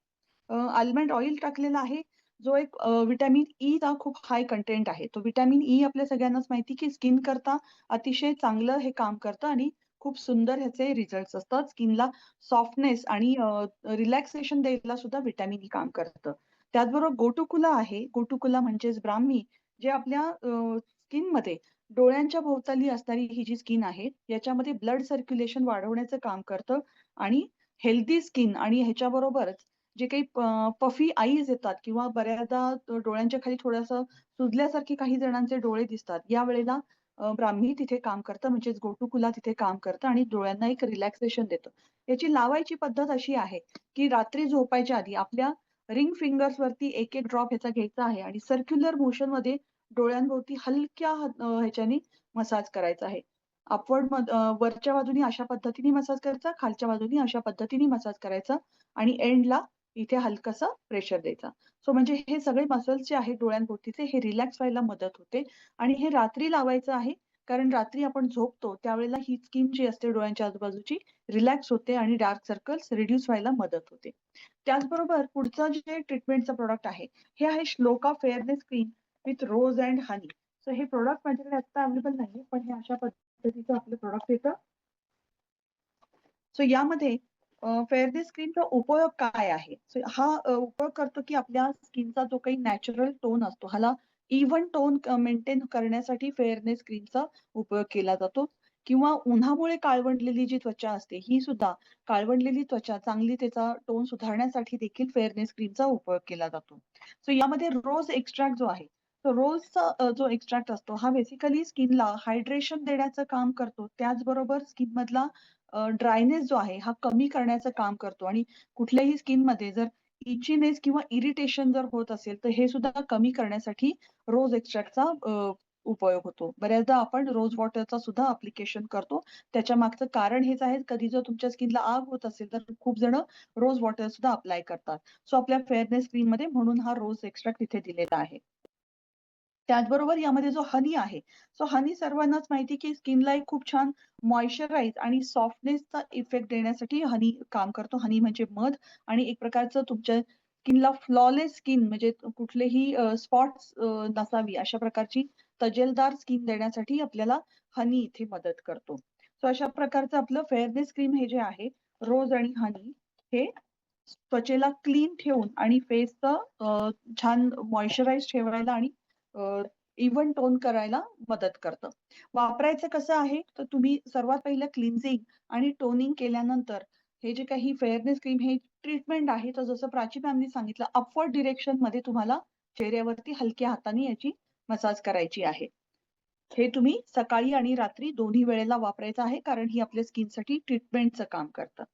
आल्मंड ऑइल टाकलेला आहे जो एक व्हिटॅमिन ई चा खूप हाय कंटेंट आहे. तो व्हिटॅमिन ई आपल्या सगळ्यांनाच माहिती की स्किन करता अतिशय चांगलं हे काम करतं आणि खूप सुंदर ह्याचे रिझल्ट्स असतात. स्किनला सॉफ्टनेस आणि रिलॅक्सेशन द्यायला सुद्धा व्हिटॅमिन ई काम करतं. त्याचबरोबर गोटुकुला आहे. गोटुकुला म्हणजेच ब्राह्मी जे आपल्या स्किन मध्ये डोळ्यांच्या भोवताली असणारी ही जी स्किन आहे याच्यामध्ये ब्लड सर्क्युलेशन वाढवण्याचं काम करतं आणि हेल्दी स्किन आणि ह्याच्याबरोबरच जे काही पफी आईज येतात किंवा बऱ्याचदा डोळ्यांच्या खाली थोडंसं सुजल्यासारखे काही जणांचे डोळे दिसतात. या वेळेला ब्राह्मी तिथे काम करतं म्हणजेच गोटुकुला तिथे काम करतं आणि डोळ्यांना एक रिलॅक्सेशन देतं. याची लावायची पद्धत अशी आहे की रात्री झोपायच्या आधी आपल्या रिंग फिंगर्स वरती एक एक ड्रॉप ह्याचा घ्यायचा आहे आणि सर्क्युलर मोशन मध्ये डोळ्यांभोवती हलक्या ह्याच्याने मसाज करायचा आहे. वरच्या बाजूनी अशा पद्धतीने मसाज करायचा, खालच्या बाजूनी अशा पद्धतीने मसाज करायचा आणि एंडला इथे हलकसं प्रेशर द्यायचा. सो म्हणजे हे सगळे मसल्स जे आहेत डोळ्यांभोवतीचे हे रिलॅक्स व्हायला मदत होते आणि हे रात्री लावायचं आहे कारण रात्री आपण झोपतो त्यावेळेला ही स्किन जी असते डोळ्यांच्या आजूबाजूची रिलॅक्स होते आणि डार्क सर्कल्स रिड्यूस व्हायला मदत होते. त्याचबरोबर पुढचं जे ट्रीटमेंटचं प्रोडक्ट आहे हे आहे Shloka fairness cream with rose and honey. So हे प्रोडक्ट माझ्याकडे आता अवेलेबल नाहीये पण हे अशा पद्धतीचं आपलं प्रोडक्ट येतं. सो यामध्ये फेअरनेस क्रीमचा उपयोग काय आहे? सो हा उपयोग करतो की आपल्या स्किनचा जो काही नॅचरल टोन असतो ह्याला इव्हन टोन मेंटेन करण्यासाठी फेअरनेस क्रीमचा उपयोग केला जातो किंवा उन्हामुळे काळवंडलेली जी त्वचा असते ही सुद्धा काळवंडलेली त्वचा चांगली त्याचा टोन सुधारण्यासाठी देखील फेअरनेस क्रीमचा उपयोग केला जातो. सो यामध्ये रोज एक्स्ट्रॅक्ट जो आहे तो रोजचा जो एक्स्ट्रॅक्ट असतो हा बेसिकली स्किनला हायड्रेशन देण्याचं काम करतो. त्याचबरोबर स्किन मधला ड्रायनेस जो आहे हा कमी करण्याचं काम करतो आणि कुठल्याही स्किनमध्ये जर इचीनेस किंवा इरिटेशन जर होत असेल तर हे सुद्धा कमी करण्यासाठी रोज एक्स्ट्रॅक्टचा उपयोग होतो. बऱ्याचदा आपण रोज वॉटरचा सुद्धा अप्लिकेशन करतो. त्याच्या मागचं कारण हेच आहे कधी जर तुमच्या स्किनला आग होत असेल तर खूप जण रोज वॉटर सुद्धा अप्लाय करतात. सो आपल्या फेअरनेस क्रीम मध्ये म्हणून हा रोज एक्स्ट्रॅक्ट इथे दिलेला आहे. त्याचबरोबर यामध्ये जो हनी आहे सो हनी सर्वांनाच माहिती की स्किनला एक खूप छान मॉइश्चराइज आणि सॉफ्टनेसचा इफेक्ट देण्यासाठी हनी काम करतो. हनी म्हणजे मध आणि एक प्रकारचं तुमच्या स्किनला फ्लॉलेस स्किन म्हणजे कुठलेही स्पॉट्स नसावी अशा प्रकारची तजेलदार स्किन देण्यासाठी आपल्याला हनी इथे मदत करतो. सो अशा प्रकारचं आपलं फेअरनेस क्रीम हे जे आहे रोज आणि हनी हे त्वचेला क्लीन ठेवून आणि फेसचं छान मॉइश्चराइज ठेवायला आणि इव्हन टोन करायला मदत करतं. वापरायचं कसं आहे तर तुम्ही सर्वात पहिलं क्लिन्झिंग आणि टोनिंग केल्यानंतर हे जे काही फेअरनेस क्रीम हे ट्रीटमेंट आहे तर जसं प्राची मॅमनी सांगितलं अपवर्ड डिरेक्शन मध्ये तुम्हाला चेहऱ्यावरती हलक्या हाताने याची मसाज करायची आहे. हे तुम्ही सकाळी आणि रात्री दोन्ही वेळेला वापरायचं आहे कारण ही आपल्या स्किनसाठी ट्रीटमेंटचं काम करतं.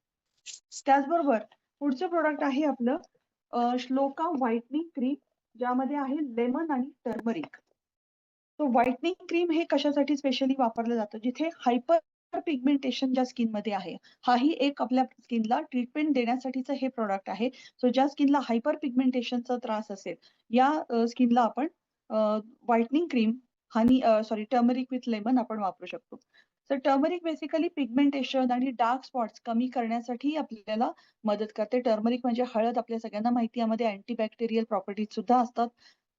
त्याचबरोबर पुढचं प्रोडक्ट आहे आपलं श्लोका व्हाइटनिंग क्रीम ज्यामध्ये आहे लेमन आणि टर्मरिक. तो व्हाइटनिंग क्रीम हे कशासाठी स्पेशली वापरलं जातं जिथे हायपर पिगमेंटेशन ज्या स्किन मध्ये आहे हाही एक आपल्या स्किनला ट्रीटमेंट देण्यासाठीचं हे प्रोडक्ट आहे. सो ज्या स्किनला हायपर पिगमेंटेशनचा त्रास असेल या स्किनला आपण whitening cream turmeric with lemon आपण वापरू शकतो. तर टर्मरिक बेसिकली पिगमेंटेशन आणि डार्क स्पॉट्स कमी करण्यासाठी आपल्याला मदत करते. टर्मरिक म्हणजे हळद आपल्या सगळ्यांना माहिती यामध्ये अँटीबॅक्टेरियल प्रॉपर्टीज सुद्धा असतात.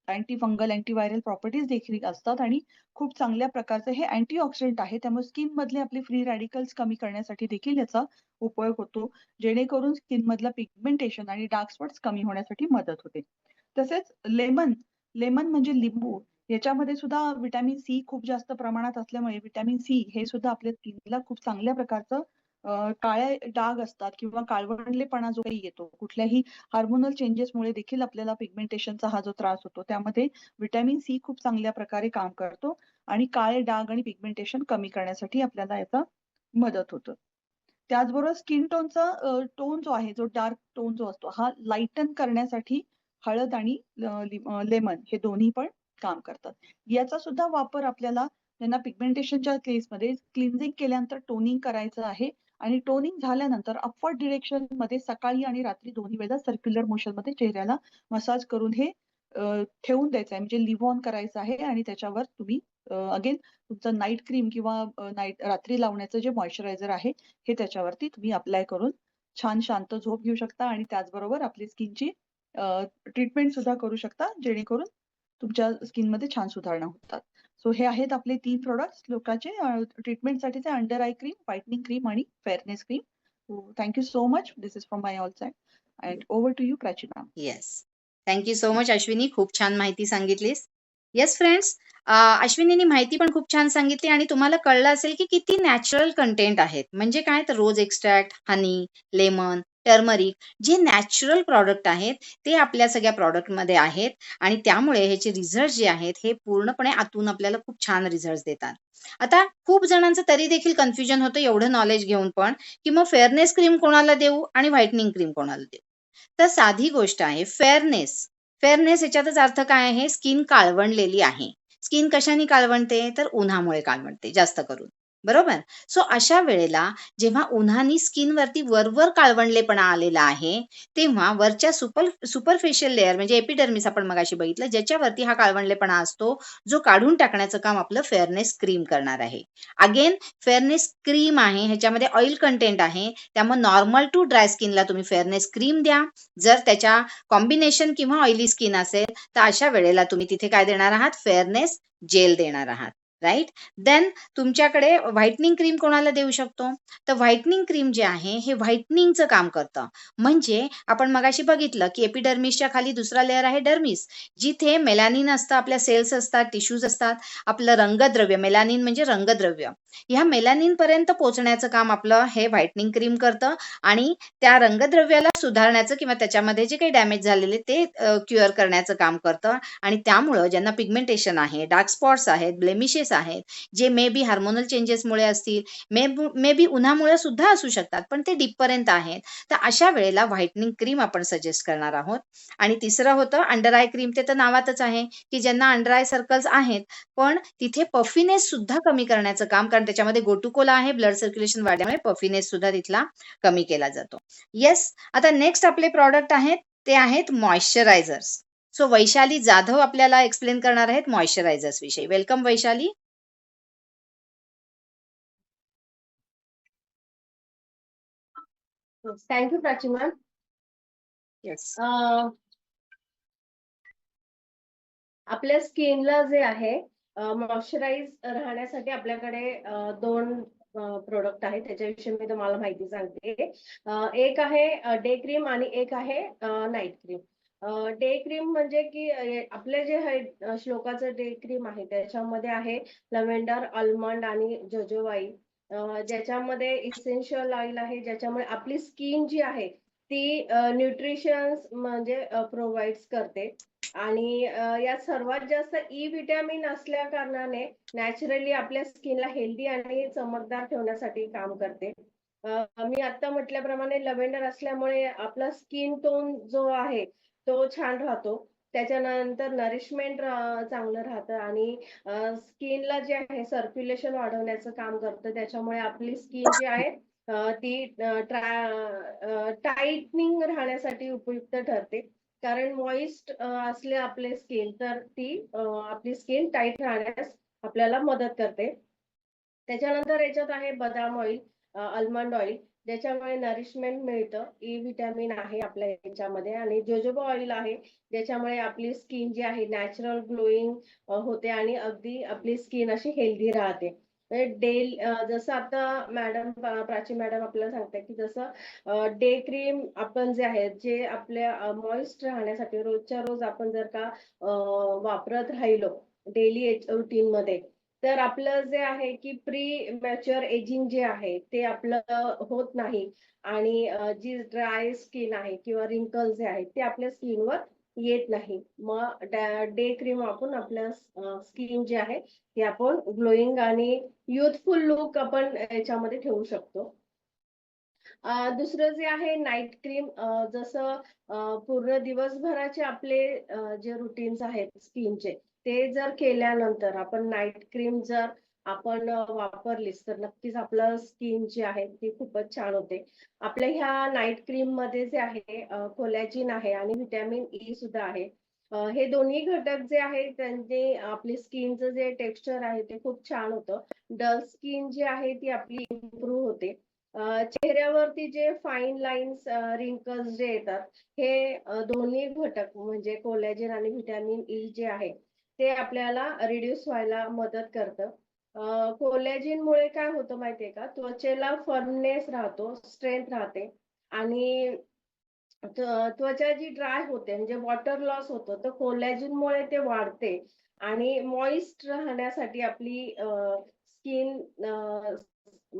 अँटी फंगल अँटीव्हायरल प्रॉपर्टीज देखील असतात आणि खूप चांगल्या प्रकारचे हे अँटीऑक्सिडंट आहे त्यामुळे स्किन मधले आपले फ्री रॅडिकल्स कमी करण्यासाठी देखील याचा उपयोग होतो जेणेकरून स्किन मधलं पिगमेंटेशन आणि डार्क स्पॉट्स कमी होण्यासाठी मदत होते. तसेच लेमन लेमन म्हणजे लिंबू, याच्यामध्ये सुद्धा व्हिटॅमिन सी खूप जास्त प्रमाणात असल्यामुळे व्हिटॅमिन सी हे सुद्धा आपल्या स्किनला खूप चांगल्या प्रकारचं काळे डाग असतात किंवा काळवंडलेपणा जो काही येतो कुठल्याही हार्मोनल चेंजेसमुळे देखील आपल्याला पिगमेंटेशनचा हा जो त्रास होतो त्यामध्ये व्हिटॅमिन सी खूप चांगल्या प्रकारे काम करतो आणि काळे डाग आणि पिगमेंटेशन कमी करण्यासाठी आपल्याला याचा मदत होतं. त्याचबरोबर स्किन टोनचा टोन जो आहे, जो डार्क टोन जो असतो, हा लाइटन करण्यासाठी हळद आणि लेमन हे दोन्ही पण काम करतात. याचा सुद्धा वापर आपल्याला त्यांना पिगमेंटेशनच्या केसमध्ये क्लिन्झिंग केल्यानंतर टोनिंग करायचं आहे आणि टोनिंग झाल्यानंतर अपवर्ड डिरेक्शन मध्ये सकाळी आणि रात्री दोन्ही वेळेला सर्क्युलर मोशन मध्ये चेहऱ्याला मसाज करून हे ठेवून द्यायचं आहे, म्हणजे लिव्ह ऑन करायचं आहे आणि त्याच्यावर तुम्ही अगेन तुमचं नाईट क्रीम किंवा रात्री लावण्याचं जे मॉइश्चरायझर आहे हे त्याच्यावरती तुम्ही अप्लाय करून छान शांत झोप घेऊ शकता आणि त्याचबरोबर आपली स्किनची ट्रीटमेंट सुद्धा करू शकता, जेणेकरून तुमच्या स्किनमध्ये छान सुधारणा होतात. सो हे आहेत आपले 3 प्रॉडक्ट्स लोकांचे ट्रीटमेंटसाठीचे under eye cream, whitening cream आणि fairness cream. So thank you so much. This is from my all side and over to you Prachi ma'am. Yes. Thank you so much Ashwini. खूप छान माहिती सांगितलीस. येस फ्रेंड्स, अश्विनीने माहिती पण खूप छान सांगितली आणि तुम्हाला कळलं असेल की किती नॅचरल कंटेंट आहेत. म्हणजे काय तर रोज एक्स्ट्रॅक्ट, हनी, लेमन, टर्मरिक जे नॅचरल प्रॉडक्ट आहेत ते आपल्या सगळ्या प्रॉडक्टमध्ये आहेत आणि त्यामुळे ह्याचे रिझल्ट जे आहेत हे पूर्णपणे आतून आपल्याला खूप छान रिझल्ट देतात. आता खूप जणांचं तरी देखील कन्फ्युजन होतं एवढं नॉलेज घेऊन पण की मग फेअरनेस क्रीम कोणाला देऊ आणि व्हाईटनिंग क्रीम कोणाला देऊ. तर साधी गोष्ट आहे फेअरनेस. फेअरनेस याच्यातच अर्थ काय आहे? स्किन काळवंडलेली आहे. स्किन कशाने काळवंडते? तर उन्हामुळे काळवंडते जास्त करून. बरोबर? सो अशा वेळेला जेव्हा उन्हाने स्किनवरती वरवर काळवंडलेपणा आलेला आहे, तेव्हा वरच्या सुपरफिशियल लेयर म्हणजे एपिडर्मिस आपण मगाशी बघितलं, ज्याच्यावरती हा काळवंडलेपणा असतो, जो काढून टाकण्याचं काम आपलं फेअरनेस क्रीम करणार आहे. अगेन फेअरनेस क्रीम आहे, ह्याच्यामध्ये ऑइल कंटेंट आहे, त्यामुळे नॉर्मल टू ड्राय स्किनला तुम्ही फेअरनेस क्रीम द्या. जर त्याच्या कॉम्बिनेशन किंवा ऑइली स्किन असेल तर अशा वेळेला तुम्ही तिथे काय देणार आहात? फेअरनेस जेल देणार आहात. राईट. देन तुमच्याकडे व्हाईटनिंग क्रीम कोणाला देऊ शकतो? तर व्हाईटनिंग क्रीम जे आहे हे व्हाईटनिंगचं काम करतं. म्हणजे आपण मगाशी बघितलं की एपिडर्मिसच्या खाली दुसरा लेअर आहे डर्मिस, जिथे मेलॅनिन असतं, आपल्या सेल्स असतात, टिश्यूज असतात, आपलं रंगद्रव्य, मेलॅनिन म्हणजे रंगद्रव्य, ह्या मेलॅनिन पर्यंत पोहोचण्याचं काम आपलं हे व्हाईटनिंग क्रीम करतं आणि त्या रंगद्रव्याला सुधारण्याचं किंवा त्याच्यामध्ये जे काही डॅमेज झालेले ते क्युअर करण्याचं काम करतं आणि त्यामुळं ज्यांना पिगमेंटेशन आहे, डार्क स्पॉट्स आहेत, ब्लेमिशेस आहेत, जे मे बी हार्मोनल चेंजेसमुळे असतील, मे बी उन्हामुळे सुद्धा असू शकतात, पण ते डीपपर्यंत आहेत, तर अशा वेळेला व्हाईटनिंग क्रीम आपण सजेस्ट करणार आहोत. आणि तिसरं होतं अंडर आय क्रीम. ते तर नावातच आहे की ज्यांना अंडर आय सर्कल्स आहेत पण तिथे पफिनेस सुद्धा कमी करण्याचं काम, कारण त्याच्यामध्ये गोटुकोला आहे, ब्लड सर्क्युलेशन वाढल्यामुळे पफिनेस सुद्धा तिथला कमी केला जातो. येस. आता नेक्स्ट आपले प्रॉडक्ट आहेत ते आहेत मॉइश्चरायझर्स. सो वैशाली जाधव आपल्याला एक्सप्लेन करणार आहेत मॉइश्चरायझर्स विषयी. Welcome Vaishali. Thank you Prachi ma'am. Yes. आपल्या स्किनला जे आहे मॉइश्चराईज राहण्यासाठी आपल्याकडे 2 प्रोडक्ट आहेत, त्याच्याविषयी मी तुम्हाला माहिती सांगते. एक आहे डे क्रीम आणि एक आहे नाईट क्रीम. डे क्रीम म्हणजे की आपले जे श्लोकाचं डे क्रीम आहे त्याच्यामध्ये आहे लव्हेंडर, आल्मंड आणि जोजोबाई, ज्याच्यामध्ये इसेन्शियल ऑइल आहे, ज्याच्यामुळे आपली स्किन जी आहे ती न्यूट्रिशन्स म्हणजे प्रोव्हाइड्स करते. आणि यात सर्वात जास्त ई विटॅमिन असल्या कारणाने नॅचरली आपल्या स्किनला हेल्दी आणि चमकदार ठेवण्यासाठी काम करते. मी आता म्हटल्याप्रमाणे लव्हेंडर असल्यामुळे आपला स्किन टोन जो आहे तो छान राहतो. त्याच्यानंतर नरिशमेंट चांगलं राहतं आणि स्किनला जे आहे सर्क्युलेशन वाढवण्याचं काम करतं. त्याच्यामुळे आपली स्किन जी आहे ती टाईटनिंग राहण्यासाठी उपयुक्त ठरते. कारण मॉइस्ट असले आपले स्किन तर ती आपली स्किन टाईट राहण्यास आपल्याला मदत करते. त्याच्यानंतर याच्यात आहे बदाम ऑइल, आल्मंड ऑइल, ज्याच्यामुळे नरिशमेंट मिळतं, ई विटॅमिन आहे आपल्या याच्यामध्ये आणि जोजोबा ऑइल आहे, ज्याच्यामुळे आपली स्किन जी आहे नॅचरल ग्लोईंग होते आणि अगदी आपली स्किन अशी हेल्दी राहते. जसं आता प्राची मॅडम आपल्याला सांगताय की जसं डे क्रीम आपण जे आहे जे आपल्या मॉइस्ट राहण्यासाठी रोजच्या रोज आपण जर का वापरत राहिलो डेली रुटीन मध्ये, तर आपलं जे आहे की प्री मॅच्युअर एजिंग जे आहे ते आपलं होत नाही. आणि जी ड्राय स्किन आहे किंवा रिंकल्स जे आहेत ते आपल्या स्किनवर येत नाही. मग डे क्रीम वापरून आपल्या स्किन जे आहे ते आपण ग्लोईंग आणि युथफुल लुक आपण याच्यामध्ये ठेवू शकतो. दुसरं जे आहे नाईट क्रीम, जसं पूर्ण दिवसभराचे आपले जे रुटीन्स आहेत स्किनचे, ते जर केल्यानंतर आपण नाईट क्रीम जर आपण वापरलीच तर नक्कीच आपलं स्किन जी आहे ती खूपच छान होते. आपल्या ह्या नाईट क्रीम मध्ये जे आहे कोलॅजिन आहे आणि व्हिटॅमिन ई सुद्धा आहे. हे दोन्ही घटक जे आहे त्यांचे आपली स्किनचं जे टेक्स्चर आहे ते खूप छान होतं. डल स्किन जी आहे ती आपली इम्प्रूव्ह होते. चेहऱ्यावरती जे फाईन लाईन्स, रिंकल्स जे येतात, हे दोन्ही घटक म्हणजे कोलॅजिन आणि व्हिटॅमिन ई जे आहे, ते आपल्याला रिड्यूस व्हायला मदत करतं. कोलॅजिनमुळे काय होतं माहितीये का, त्वचेला फर्मनेस राहतो, स्ट्रेंथ राहते आणि त्वचा जी ड्राय होते म्हणजे वॉटर लॉस होतं, तर कोलॅजिनमुळे ते वाढते आणि मॉइस्ट राहण्यासाठी आपली स्किन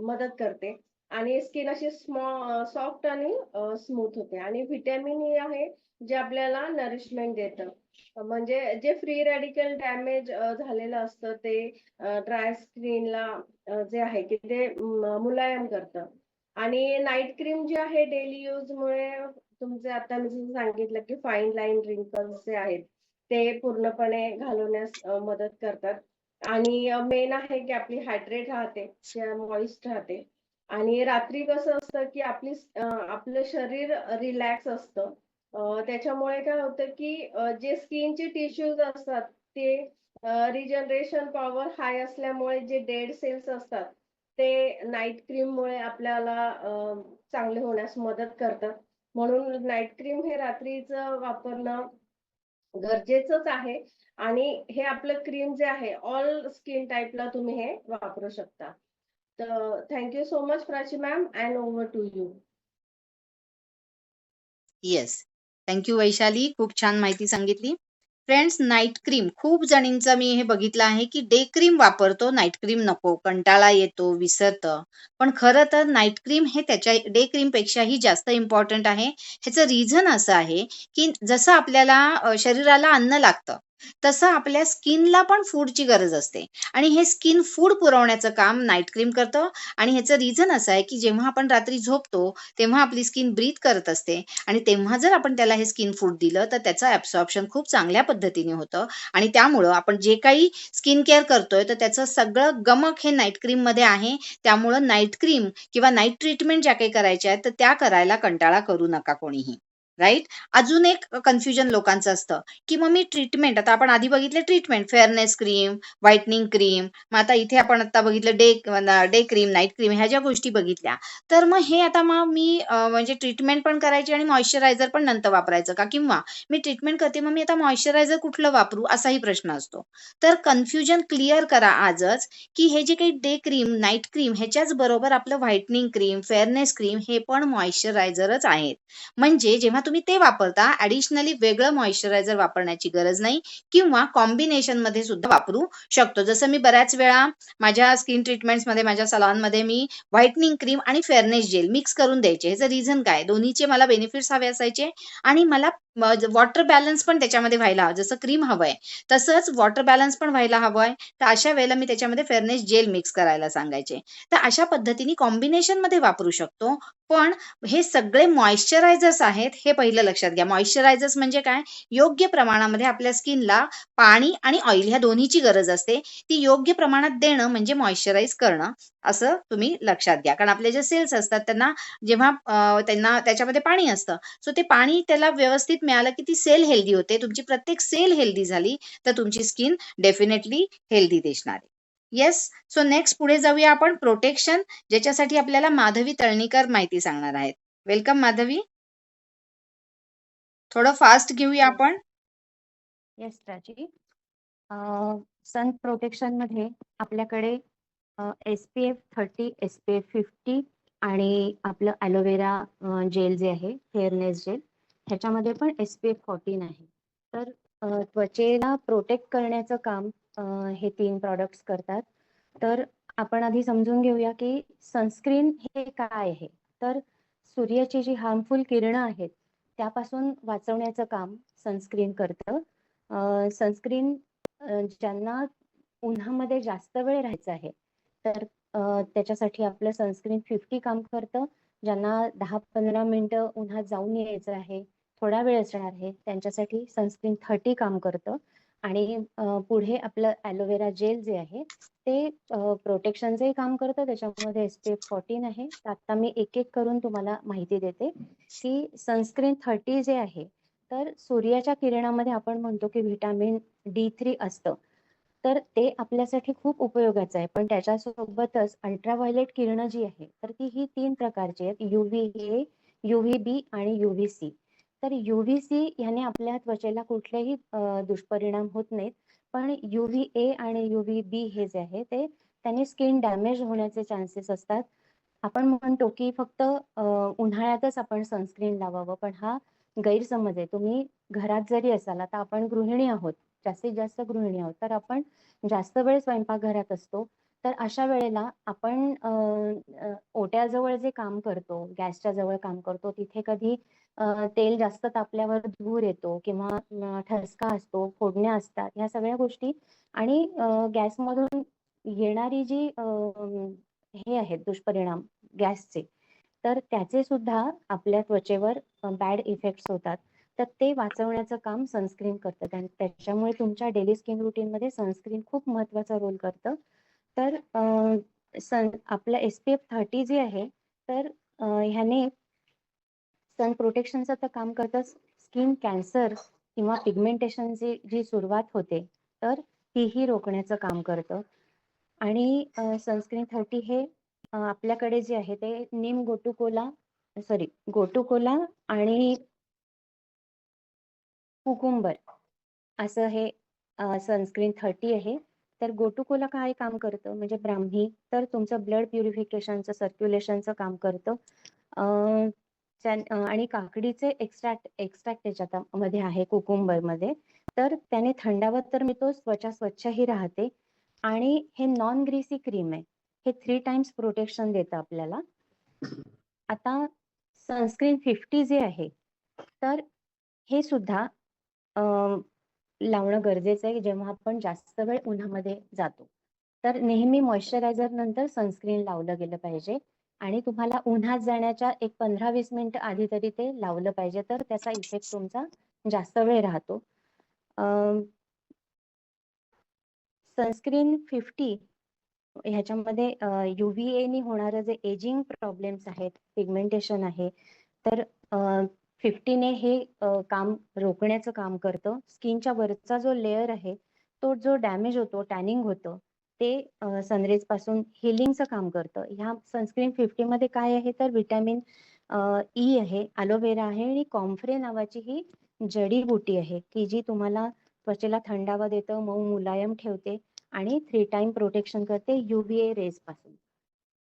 मदत करते आणि स्किन अशी सॉफ्ट आणि स्मूथ होते. आणि व्हिटॅमिन ई आहे जे आपल्याला नरिशमेंट देतं. म्हणजे जे फ्री रॅडिकल डॅमेज झालेलं असतं ते ड्राय स्किनला जे आहे की ते मुलायम करतं. आणि नाईट क्रीम जी आहे डेली यूज मुळे तुमचे आता मी जसं सांगितलं की फाईन लाईन रिंकल्स जे आहेत ते पूर्णपणे घालवण्यास मदत करतात. आणि मेन आहे की आपली हायड्रेट राहते, मॉइस्ट राहते. आणि रात्री कसं असतं की आपलं शरीर रिलॅक्स असतं. त्याच्यामुळे काय होतं की जे स्किनचे टिश्यूज असतात ते रिजनरेशन पॉवर हाय असल्यामुळे जे डेड सेल्स असतात ते नाईट क्रीम मुळे आपल्याला चांगले होण्यास मदत करतात. म्हणून नाईट क्रीम हे रात्रीचं वापरणं गरजेचंच आहे. आणि हे आपलं क्रीम जे आहे ऑल स्किन टाइपला तुम्ही हे वापरू शकता. तर thank you so much Prachi ma'am and over to you. Yes. Thank you Vaishali. खूप छान माहिती सांगितली. फ्रेंड्स, नाईट क्रीम खूप जणींचा मी हे बघितलं आहे की डे क्रीम वापरतो, नाईट क्रीम नको, कंटाळा येतो, विसरतं. पण खरं तर नाईट क्रीम हे त्याच्या डे क्रीम पेक्षाही जास्त इम्पॉर्टंट आहे. ह्याचं रिझन असं आहे की जसं आपल्याला शरीराला अन्न लागतं, तसं आपल्या स्किनला पण फूडची गरज असते आणि हे स्किन फूड पुरवण्याचं काम नाईट क्रीम करतं. आणि ह्याचं रिझन असं आहे की जेव्हा आपण रात्री झोपतो तेव्हा आपली स्किन ब्रीथ करत असते आणि तेव्हा जर आपण त्याला हे स्किन फूड दिलं तर त्याचं ॲब्सॉर्प्शन खूप चांगल्या पद्धतीने होतं आणि त्यामुळं आपण जे काही स्किन केअर करतोय तर त्याचं सगळं गमक हे नाईट क्रीममध्ये आहे. त्यामुळं नाईट क्रीम किंवा नाईट ट्रीटमेंट ज्या काही करायच्या आहेत तर त्या करायला कंटाळा करू नका कोणीही. राईट. अजून एक कन्फ्युजन लोकांचं असतं की मग मी ट्रीटमेंट, आता आपण आधी बघितले treatment, fairness cream, whitening cream, मग आता इथे आपण आता बघितलं डे क्रीम, नाईट क्रीम, ह्या ज्या गोष्टी बघितल्या. तर मग हे आता मग मी म्हणजे ट्रीटमेंट पण करायची आणि मॉइश्चरायझर पण नंतर वापरायचं का? किंवा मी ट्रीटमेंट करते मग मी आता मॉइश्चरायझर कुठलं वापरू, असाही प्रश्न असतो. तर कन्फ्युजन क्लिअर करा आजच की हे जे काही डे क्रीम, नाईट क्रीम ह्याच्याच बरोबर आपलं व्हाईटनिंग क्रीम, फेअरनेस क्रीम हे पण मॉइश्चरायझरच आहेत. म्हणजे जेव्हा तुम्ही ते वापरता ॲडिशनली वेगळं मॉइश्चरायझर वापरण्याची गरज नाही किंवा कॉम्बिनेशनमध्ये सुद्धा वापरू शकतो. जसं मी बऱ्याच वेळा माझ्या स्किन ट्रीटमेंट्समध्ये, माझ्या सलॉनमध्ये मी व्हाईटनिंग क्रीम आणि फेअरनेस जेल मिक्स करून द्यायचे. ह्याचं रिझन काय? दोन्हीचे मला बेनिफिट्स हवे असायचे आणि मला वॉटर बॅलन्स पण त्याच्यामध्ये व्हायला हवं. जसं क्रीम हवंय तसंच वॉटर बॅलन्स पण व्हायला हवंय. तर अशा वेळेला मी त्याच्यामध्ये फेअरनेस जेल मिक्स करायला सांगायचे. तर अशा पद्धतीने कॉम्बिनेशनमध्ये वापरू शकतो. पण हे सगळे मॉइश्चरायझर्स आहेत हे पहिलं लक्षात घ्या. मॉइश्चरायझर्स म्हणजे काय? योग्य प्रमाणामध्ये आपल्या स्किनला पाणी आणि ऑइल ह्या दोन्हीची गरज असते. ती योग्य प्रमाणात देणं म्हणजे मॉइश्चराइज करणं, असं तुम्ही लक्षात घ्या. कारण आपले जे सेल्स असतात त्यांना जेव्हा त्यांना त्याच्यामध्ये पाणी असतं. सो ते पाणी त्याला व्यवस्थित मिळालं की ती सेल हेल्दी होते. तुमची प्रत्येक सेल हेल्दी झाली तर तुमची स्किन डेफिनेटली हेल्दी दिसणार आहे. येस. सो नेक्स्ट पुढे जाऊया आपण प्रोटेक्शन, ज्याच्यासाठी आपल्याला माधवी तळणीकर माहिती सांगणार आहेत. वेलकम माधवी. थोडं फास्ट घेऊया येस आपण. येस प्राची. सन प्रोटेक्शन मध्ये आपल्याकडे SPF 30, SPF 50 आणि आपलं ॲलोवेरा जेल जे आहे, फेअरनेस जेल, ह्याच्यामध्ये पण SPF 14 आहे. तर त्वचेला प्रोटेक्ट करण्याचं काम हे 3 प्रॉडक्ट्स करतात. तर आपण आधी समजून घेऊया की सनस्क्रीन हे काय आहे. तर सूर्याची जी हार्मफुल किरणं आहेत, त्यापासून वाचवण्याचं काम सनस्क्रीन करतं. सनस्क्रीन ज्यांना उन्हामध्ये जास्त वेळ राहायचं आहे, तर त्याच्यासाठी आपलं सनस्क्रीन 50 काम करतं. ज्यांना 10-15 मिनिटं उन्हात जाऊन यायचं आहे, थोडा वेळ असणार आहे, त्यांच्यासाठी सनस्क्रीन 30 काम करतं. आणि पुढे आपलं ॲलोवेरा जेल जे आहे, ते प्रोटेक्शनचंही काम करतं. त्याच्यामध्ये SPF 14 आहे. तर आता मी एक-एक करून तुम्हाला माहिती देते, की सनस्क्रीन 30 जे आहे, तर सूर्याच्या किरणामध्ये आपण म्हणतो की व्हिटॅमिन D3 असतं. तर ते आपल्यासाठी खूप उपयोगाचं आहे. पण त्याच्यासोबतच अल्ट्राव्हायोलेट किरणं जी आहे, तर ही 3 प्रकारची आहेत. UVA, UVB आणि UVC. तर UVC ह्याने आपल्या त्वचेला कुठलेही दुष्परिणाम होत नाहीत. पण UVA आणि UVB हे जे आहे, ते त्याने स्किन डॅमेज होण्याचे चान्सेस असतात. आपण म्हणतो की फक्त उन्हाळ्यातच आपण सनस्क्रीन लावावं, पण हा गैरसमज आहे. तुम्ही घरात जरी असाल, आता आपण गृहिणी आहोत, जास्तीत जास्त गृहिणी आहोत, तर आपण जास्त वेळ स्वयंपाकघरात असतो. तर अशा वेळेला आपण ओट्याजवळ जे काम करतो, गॅसच्या जवळ काम करतो, तिथे कधी तेल जास्त तापल्यावर धूर येतो किंवा ठसका असतो, फोडण्या असतात, ह्या सगळ्या गोष्टी. आणि गॅसमधून येणारी जी हे आहेत दुष्परिणाम गॅसचे, तर त्याचे सुद्धा आपल्या त्वचेवर बॅड इफेक्ट्स होतात. तर ते वाचवण्याचं काम सनस्क्रीन करतं. आणि त्याच्यामुळे तुमच्या डेली स्किन रुटीनमध्ये सनस्क्रीन खूप महत्त्वाचा रोल करतं. तर आपलं SPF 30 जे आहे, तर ह्याने सन प्रोटेक्शनचं तर काम करतं. स्किन कॅन्सर किंवा पिगमेंटेशनची जी सुरुवात होते, तर तीही रोखण्याचं काम करतं. आणि सनस्क्रीन 30 हे आपल्याकडे जे आहे ते गोटुकोला आणि कुकुंबर असं हे सनस्क्रीन 30 आहे. तर गोटुकोला काय काम करतं, म्हणजे ब्राह्मी, तर तुमचं ब्लड प्युरिफिकेशनचं, सर्क्युलेशनचं काम करतं. आणि काकडीचे एक्स्ट्रॅक्ट त्याच्यामध्ये आहे कुकुंबरमध्ये. तर त्याने थंडावा तर मिळतो, त्वचा स्वच्छही राहते. आणि हे नॉन ग्रीसी क्रीम आहे. हे 3 टाइम्स प्रोटेक्शन देतं आपल्याला. आता सनस्क्रीन 50 जे आहे, तर हे सुद्धा लावणं गरजेचं आहे जेव्हा आपण जास्त वेळ उन्हामध्ये जातो. तर नेहमी मॉइश्चरायझर नंतर सनस्क्रीन लावलं गेलं पाहिजे. आणि तुम्हाला उन्हात जाण्याच्या एक 15-20 मिनिटं आधी तरी ते लावलं पाहिजे, तर त्याचा इफेक्ट तुमचा जास्त वेळ राहतो. सनस्क्रीन 50 ह्याच्यामध्ये UVA होणारं जे एजिंग प्रॉब्लेम्स आहेत, पिगमेंटेशन आहे, तर 50 ने हे काम रोखण्याचं काम करतं. स्किनच्या वरचा जो लेयर आहे, तो जो डॅमेज होतो, टॅनिंग होतं, ते सनरेज पासून हिलिंगचं काम करतं. ह्या सनस्क्रीन 50 मध्ये काय आहे, तर व्हिटॅमिन E आहे, ॲलोवेरा आहे आणि कॉम्फ्रे नावाची ही जडीबुटी आहे, की जी तुम्हाला त्वचेला थंडावा देतं, मऊ मुलायम ठेवते आणि 3 टाइम प्रोटेक्शन करते UVA रेज पासून.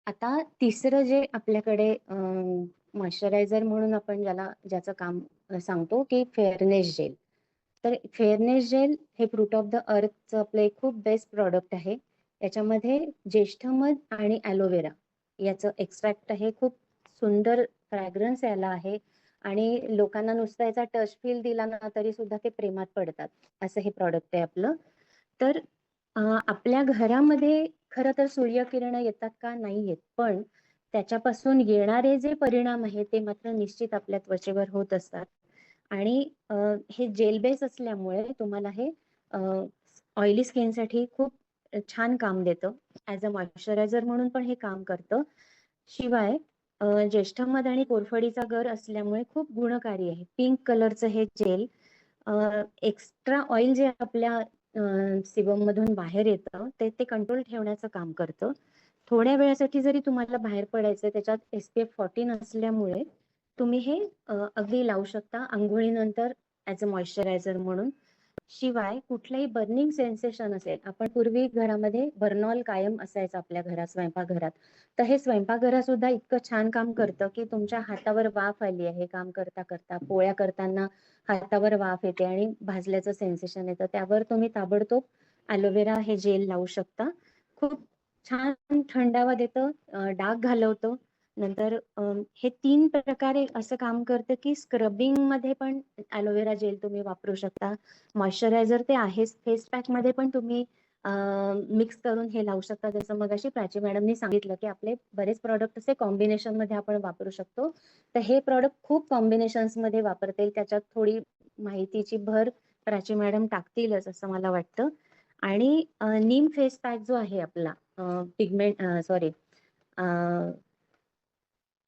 आता तिसरं जे आपल्याकडे मॉइश्चरायझर म्हणून आपण ज्याचं काम सांगतो, की फेअरनेस जेल. तर फेअरनेस जेल हे फ्रूट ऑफ द अर्थचं आपलं एक खूप बेस्ट प्रॉडक्ट आहे. याच्यामध्ये ज्येष्ठमध आणि ॲलोवेरा याचं एक्स्ट्रॅक्ट आहे. खूप सुंदर फ्रॅग्रन्स याला आहे आणि लोकांना नुसता याचा टच फील दिला ना तरी सुद्धा ते प्रेमात पडतात, असं हे प्रॉडक्ट आहे आपलं. तर आपल्या घरामध्ये खरं तर सूर्यकिरणं येतात का, नाही येत, पण त्याच्यापासून येणारे जे परिणाम आहेत ते मात्र निश्चित आपल्या त्वचेवर होत असतात. आणि हे जेल बेस असल्यामुळे तुम्हाला हे ऑइली स्किनसाठी खूप छान काम देतं. ॲज अ मॉइश्चरायझर म्हणून पण हे काम करतं. शिवाय ज्येष्ठमध आणि कोरफडीचा गर असल्यामुळे खूप गुणकारी आहे. पिंक कलरचं हे जेल एक्स्ट्रा ऑइल जे आपल्या सिबम मधून बाहेर येतं, ते कंट्रोल ठेवण्याचं काम करतं. थोड्या वेळासाठी जरी तुम्हाला बाहेर पडायचं, त्याच्यात SPF 14 असल्यामुळे तुम्ही हे अगदी लावू शकता अंघोळीनंतर ॲज अ मॉइश्चरायझर म्हणून. शिवाय कुठलंही बर्निंग सेन्सेशन असेल, आपण पूर्वी घरामध्ये बर्नॉल कायम असायचं आपल्या घरात, स्वयंपाकघरात. तर हे स्वयंपाकघरात सुद्धा इतकं छान काम करतं, की तुमच्या हातावर वाफ आली आहे काम करता करता, पोळ्या करताना हातावर वाफ येते आणि भाजल्याचं सेन्सेशन येतं, त्यावर तुम्ही ताबडतोब ॲलोवेरा हे जेल लावू शकता. खूप छान थंडावा देतं, डाग घालवतं. नंतर हे 3 प्रकारे असं काम करतं, की स्क्रबिंगमध्ये पण ॲलोवेरा जेल तुम्ही वापरू शकता. मॉइश्चरायझर ते आहेच. फेस पॅकमध्ये पण तुम्ही मिक्स करून हे लावू शकता. जसं मगाशी प्राची मॅडमनी सांगितलं, की आपले बरेच प्रॉडक्ट असे कॉम्बिनेशनमध्ये आपण वापरू शकतो. तर हे प्रॉडक्ट खूप कॉम्बिनेशन्समध्ये वापरता येईल. त्याच्यात थोडी माहितीची भर प्राची मॅडम टाकतीलच असं मला वाटतं. आणि नीम फेस पॅक जो आहे आपला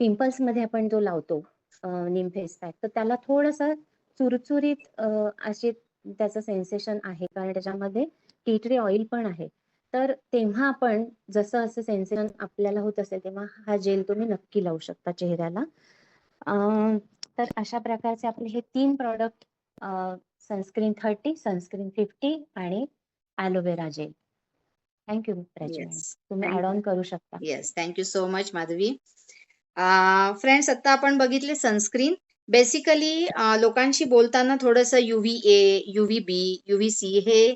पिंपल्समध्ये आपण जो लावतो नीम फेस पॅक, तर त्याला थोडंसं चुरचुरीत असे त्याचं सेन्सेशन आहे, कारण त्याच्यामध्ये टी ट्री ऑइल पण आहे. तर तेव्हा आपण जसं असं सेन्सेशन आपल्याला होत असेल, तेव्हा हा जेल तुम्ही नक्की लावू शकता चेहऱ्याला. तर अशा प्रकारचे आपले हे 3 प्रॉडक्ट, सनस्क्रीन 30, सनस्क्रीन 50 आणि aloe vera gel. Thank you Prachi madam. Yes. तुम्ही ॲड ऑन करू शकता. Yes, thank you so much Madhavi. Friends, आता आपण बघितले सनस्क्रीन. बेसिकली लोकांशी बोलताना थोडंसं UVA, UVB, UVC हे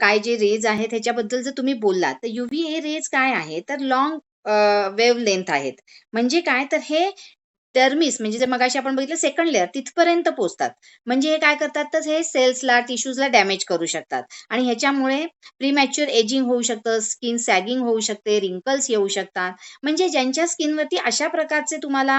काय जे रेज आहेत ह्याच्याबद्दल जर तुम्ही बोललात, तर UVA रेज काय आहे, तर लॉंग वेव्ह लेंथ आहेत. म्हणजे काय, तर हे डर्मिस म्हणजे जे मगाशी आपण बघितलं सेकंड लेअर तिथपर्यंत पोहोचतात. म्हणजे हे काय करतात, तर हे सेल्सला, टिश्यूजला डॅमेज करू शकतात आणि ह्याच्यामुळे प्रीमॅच्युअर एजिंग होऊ शकतं, स्किन सॅगिंग होऊ शकते, रिंकल्स येऊ शकतात. म्हणजे ज्यांच्या स्किनवरती अशा प्रकारचे तुम्हाला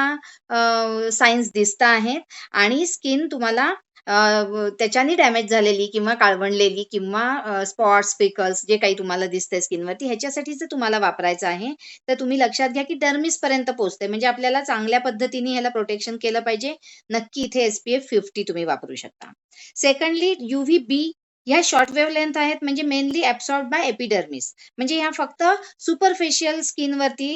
सायन्स दिसत आहेत आणि स्किन तुम्हाला त्याच्याने डॅमेज झालेली किंवा काळवंडलेली किंवा स्पॉट्स, पिकल्स जे काही तुम्हाला दिसतंय स्किनवरती, ह्याच्यासाठी जर तुम्हाला वापरायचं आहे, तर तुम्ही लक्षात घ्या की डर्मिस पर्यंत पोहोचते. म्हणजे आपल्याला चांगल्या पद्धतीने ह्याला प्रोटेक्शन केलं पाहिजे. नक्की इथे SPF 50 तुम्ही वापरू शकता. सेकंडली UVB ह्या शॉर्ट वेव्ह लेंथ आहेत, म्हणजे मेनली ऍब्सॉर्ब बाय एपिडर्मिस. म्हणजे ह्या फक्त सुपरफिशियल स्किनवरती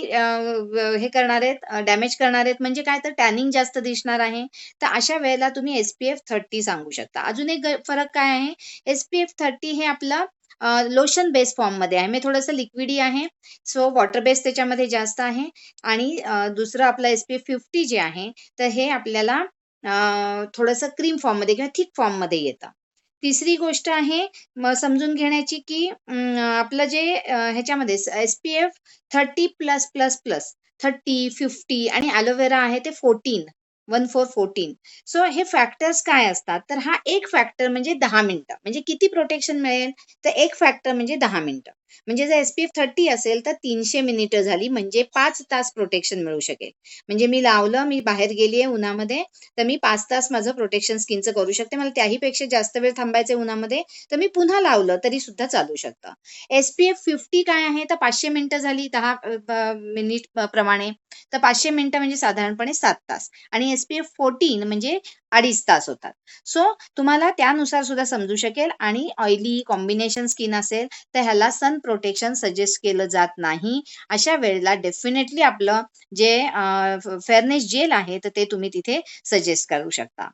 हे करणार आहेत, डॅमेज करणार आहेत. म्हणजे काय, तर टॅनिंग जास्त दिसणार आहे. तर अशा वेळेला तुम्ही SPF 30 सांगू शकता. अजून एक फरक काय आहे, SPF 30 हे आपलं लोशन बेस फॉर्म मध्ये आहे, म्हणजे थोडंसं लिक्विडी आहे. सो वॉटर बेस त्याच्यामध्ये जास्त आहे. आणि दुसरं आपलं SPF 50 जे आहे, तर हे आपल्याला थोडंसं क्रीम फॉर्म मध्ये किंवा थिक फॉर्म मध्ये येतं. तिसरी गोष्ट आहे समजून घेण्याची, की आपलं जे ह्याच्यामध्ये SPF 30+++, 30, 50 आणि ॲलोवेरा आहे ते 14. सो हे फॅक्टर्स काय असतात, तर हा एक फॅक्टर म्हणजे 10 मिनिटं. म्हणजे किती प्रोटेक्शन मिळेल, तर एक फॅक्टर म्हणजे 10 मिनिटं. म्हणजे जर SPF 30 असेल तर 300 मिनिटं झाली, म्हणजे 5 तास प्रोटेक्शन मिळू शकेल. म्हणजे मी लावलं, मी बाहेर गेलीये उन्हामध्ये, तर मी 5 तास माझं प्रोटेक्शन स्किनचं करू शकते. मला त्याहीपेक्षा जास्त वेळ थांबायचं उन्हामध्ये, तर मी पुन्हा लावलं तरी सुद्धा चालू शकतं. SPF 50 काय आहे, तर 500 मिनिटं झाली 10 मिनिट प्रमाणे, तर 500 मिनिटं म्हणजे साधारणपणे 7 तास आणि SPF 14 म्हणजे 2.5 तास होतात. सो तुम्हाला त्यानुसार सुद्धा समजू शकेल. आणि ऑइली कॉम्बिनेशन स्किन असेल तर ह्याला सन प्रोटेक्शन सजेस्ट केलं जात नाही. अशा वेळेला डेफिनेटली आपलं जे फेअरनेस जेल आहे तर ते तुम्ही तिथे सजेस्ट करू शकता.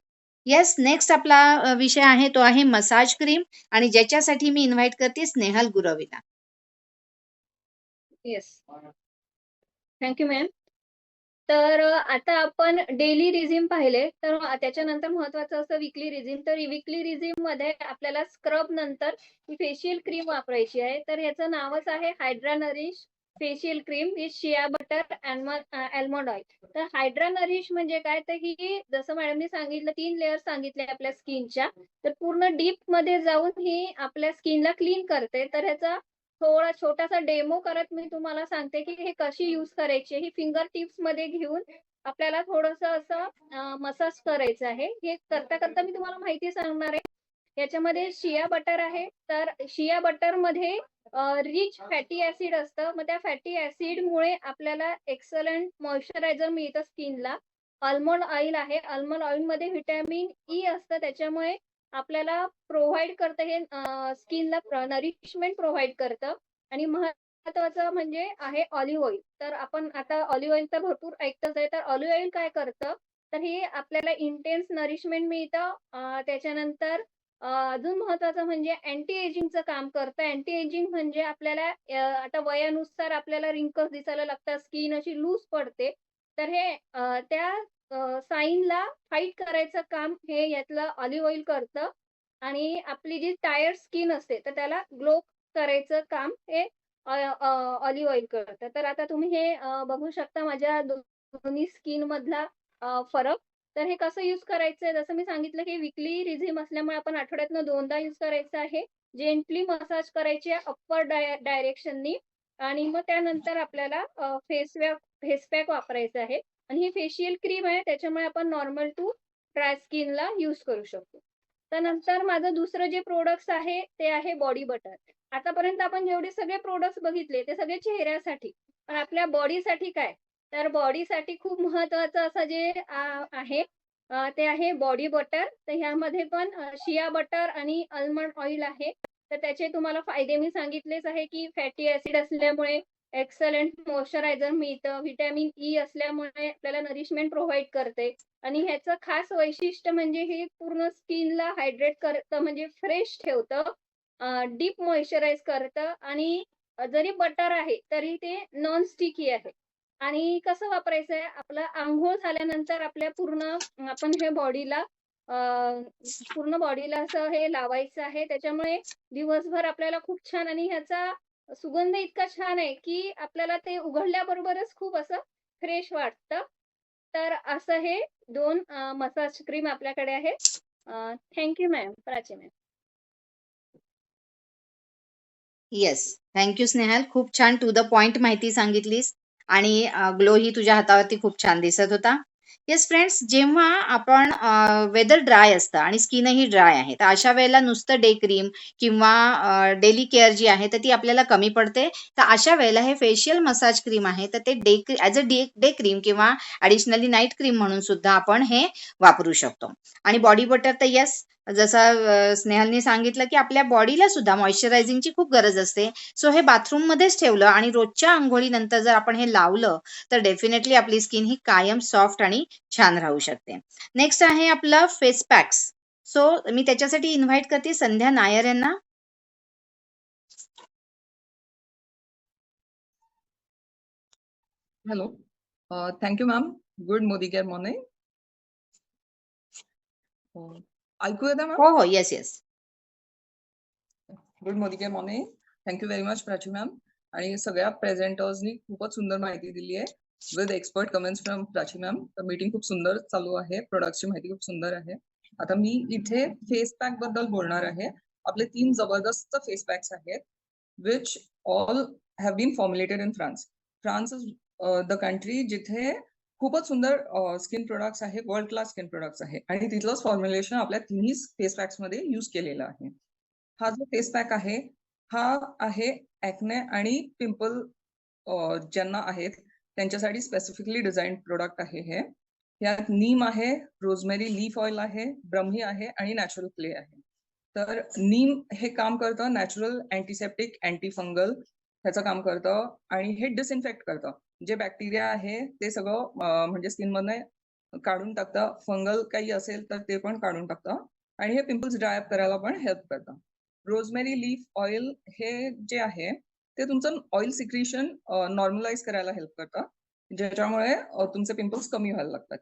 येस, नेक्स्ट आपला विषय आहे तो आहे मसाज क्रीम, आणि ज्याच्यासाठी मी इन्व्हाइट करते स्नेहल गुरवीला. Yes, thank you ma'am. तर आता आपण डेली रिझिम पाहिले, तर त्याच्यानंतर महत्वाचं असतं विकली रिझिम. तर विकली रिझिम मध्ये आपल्याला स्क्रब नंतर फेशियल क्रीम वापरायची आहे. तर याचं नावच आहे hydra nourish facial cream with shea butter almond oil. तर हायड्रा नरिश म्हणजे काय, तर ही जसं मॅडमनी सांगितलं 3 लेअर सांगितले आपल्या स्किनच्या, तर पूर्ण डीप मध्ये जाऊन ही आपल्या स्किनला क्लीन करते. तर ह्याचा थोडा छोटासा डेमो करत मी तुम्हाला सांगते की हे कशी यूज करायची. ही फिंगर टिप्स मध्ये घेऊन आपल्याला थोडस असं मसाज करायचं आहे. हे करता करता मी तुम्हाला माहिती सांगणार आहे. याच्यामध्ये शिया बटर आहे. तर शिया बटर मध्ये रिच फॅटी ऍसिड असतं. मग त्या फॅटी ऍसिड मुळे आपल्याला एक्सलंट मॉइश्चरायझर मिळतं स्किनला. आल्मंड ऑइल आहे. आल्मंड ऑइल मध्ये व्हिटॅमिन ई असतं, त्याच्यामुळे आपल्याला प्रोव्हाइड करतं, हे स्किनला नरिशमेंट प्रोव्हाइड करतं. आणि महत्वाचं म्हणजे आहे ऑलिव्ह ऑइल. तर आपण आता ऑलिव्ह ऑइल तर भरपूर ऐकतच आहे. तर ऑलिव्ह ऑइल काय करतं, तर हे आपल्याला इंटेन्स नरिशमेंट मिळतं. त्याच्यानंतर अजून महत्वाचं म्हणजे अँटी एजिंगचं काम करतं. अँटी एजिंग म्हणजे आपल्याला आता वयानुसार आपल्याला रिंकल्स दिसायला लागतात, स्किन अशी लूज पडते. तर हे त्या साईनला फाईट करायचं काम हे यातलं ऑलिव्ह ऑइल करतं आणि आपली जी टायर्ड स्किन असते, तर त्याला ग्लो करायचं काम हे ऑलिव्ह ऑइल करतं. तर आता तुम्ही हे बघू शकता माझ्या दोन्ही स्किनमधला फरक. तर हे कसं यूज करायचंय, जसं मी सांगितलं की वीकली रिझीम असल्यामुळे आपण आठवड्यातनं 2दा यूज करायचं आहे. जेंटली मसाज करायची आहे अपर डायरेक्शननी आणि मग त्यानंतर आपल्याला फेस पॅक वापरायचा आहे आणि ही फेशियल क्रीम आहे त्याच्यामुळे आपण नॉर्मल टू ड्राय स्किनला यूज करू शकतो. त्यानंतर माझं दुसरं जे प्रोडक्ट्स आहे ते आहे बॉडी बटर. आतापर्यंत आपण जेवढे सगळे प्रोडक्ट्स बघितले ते सगळे चेहऱ्यासाठी. पण आपल्या बॉडीसाठी काय? तर बॉडीसाठी खूप महत्वाचं असं जे आहे ते आहे बॉडी बटर. तर ह्यामध्ये पण शिया बटर आणि आल्मंड ऑइल आहे. तर त्याचे तुम्हाला फायदे मी सांगितलेच आहे की फॅटी ऍसिड असल्यामुळे एक्सलंट मॉइश्चरायझर मिळतं. व्हिटॅमिन ई असल्यामुळे आपल्याला नरिशमेंट प्रोव्हाइड करते आणि ह्याचं खास वैशिष्ट्य म्हणजे हे पूर्ण स्किनला हायड्रेट करतं म्हणजे फ्रेश ठेवतं, डीप मॉइश्चराइज करतं आणि जरी बटर आहे तरी ते नॉन स्टिकी आहे. आणि कसं वापरायचं आहे, आपलं अंघोळ झाल्यानंतर आपल्या पूर्ण आपण हे बॉडीला पूर्ण बॉडीला असं हे लावायचं आहे. त्याच्यामुळे दिवसभर आपल्याला खूप छान आणि ह्याचा सुगंध इतका छान आहे, की आपल्याला ते उघडल्याबरोबरच खूप असं फ्रेश वाटतं. तर असं हे 2 मसाज क्रीम आपल्याकडे आहे. Thank you ma'am, Prachi ma'am. Yes, thank you Snehal. खूप छान टू द पॉइंट माहिती सांगितलीस आणि ग्लो ही तुझ्या हातावरती खूप छान दिसत होता. येस फ्रेंड्स, जेव्हा आपण वेदर ड्राय असतं आणि स्किनही ड्राय आहे, तर अशा वेळेला नुसतं डे क्रीम किंवा डेली केअर जी आहे तर ती आपल्याला कमी पडते. तर अशा वेळेला हे फेशियल मसाज क्रीम आहे तर ते ॲज अ डे क्रीम किंवा ॲडिशनली नाईट क्रीम म्हणून सुद्धा आपण हे वापरू शकतो. आणि बॉडी बटर तर येस, जसं स्नेहलने सांगितलं की आपल्या बॉडीला सुद्धा मॉइश्चरायझिंगची खूप गरज असते. सो हे बाथरूममध्येच ठेवलं आणि रोजच्या अंघोळीनंतर जर आपण हे लावलं तर डेफिनेटली आपली स्किन ही कायम सॉफ्ट आणि छान राहू शकते. नेक्स्ट आहे आपलं फेस पॅक्स. सो मी त्याच्यासाठी इन्व्हाइट करते संध्या नायर यांना. Hello. Thank you, ma'am. Good Modicare morning. ऐकू येतं मॅम? हो हो, yes yes. Good Modicare morning. Thank you very much Prachi ma'am. आणि सगळ्या प्रेझेंटर्सनी खूपच सुंदर माहिती दिली आहे with expert comments from Prachi ma'am. तर मीटिंग खूप सुंदर चालू आहे. प्रोडक्टची माहिती खूप सुंदर आहे. आता मी इथे फेस पॅक बद्दल बोलणार आहे. आपले 3 जबरदस्त फेस पॅक्स आहेत which all have been formulated in France. France is the country जिथे खूपच सुंदर स्किन प्रोडक्ट्स आहे, वर्ल्ड क्लास स्किन प्रोडक्ट्स आहे आणि तिथलंच फॉर्म्युलेशन आपल्या 3 फेस पॅक्स मध्ये यूज केलेलं आहे. हा जो फेस पॅक आहे हा आहे ॲक्ने आणि पिंपल ज्यांना आहेत त्यांच्यासाठी स्पेसिफिकली डिझाईन प्रोडक्ट आहे हे. यात नीम आहे, रोजमेरी लीफ ऑइल आहे, ब्रह्मी आहे आणि नॅचरल क्ले आहे. तर नीम हे काम करतं नॅचरल अँटीसेप्टिक, अँटी फंगल ह्याचं काम करतं आणि हे डिसइन्फेक्ट करतं. जे बॅक्टेरिया आहे ते सगळं म्हणजे स्किनमध्ये काढून टाकतं. फंगल काही असेल तर ते पण काढून टाकतं आणि हे पिंपल्स ड्राय अप करायला पण हेल्प करतं. रोजमेरी लीफ ऑइल हे जे आहे ते तुमचं ऑइल सिक्रिशन नॉर्मलाइज करायला हेल्प करतं, ज्याच्यामुळे तुमचे पिंपल्स कमी व्हायला लागतात.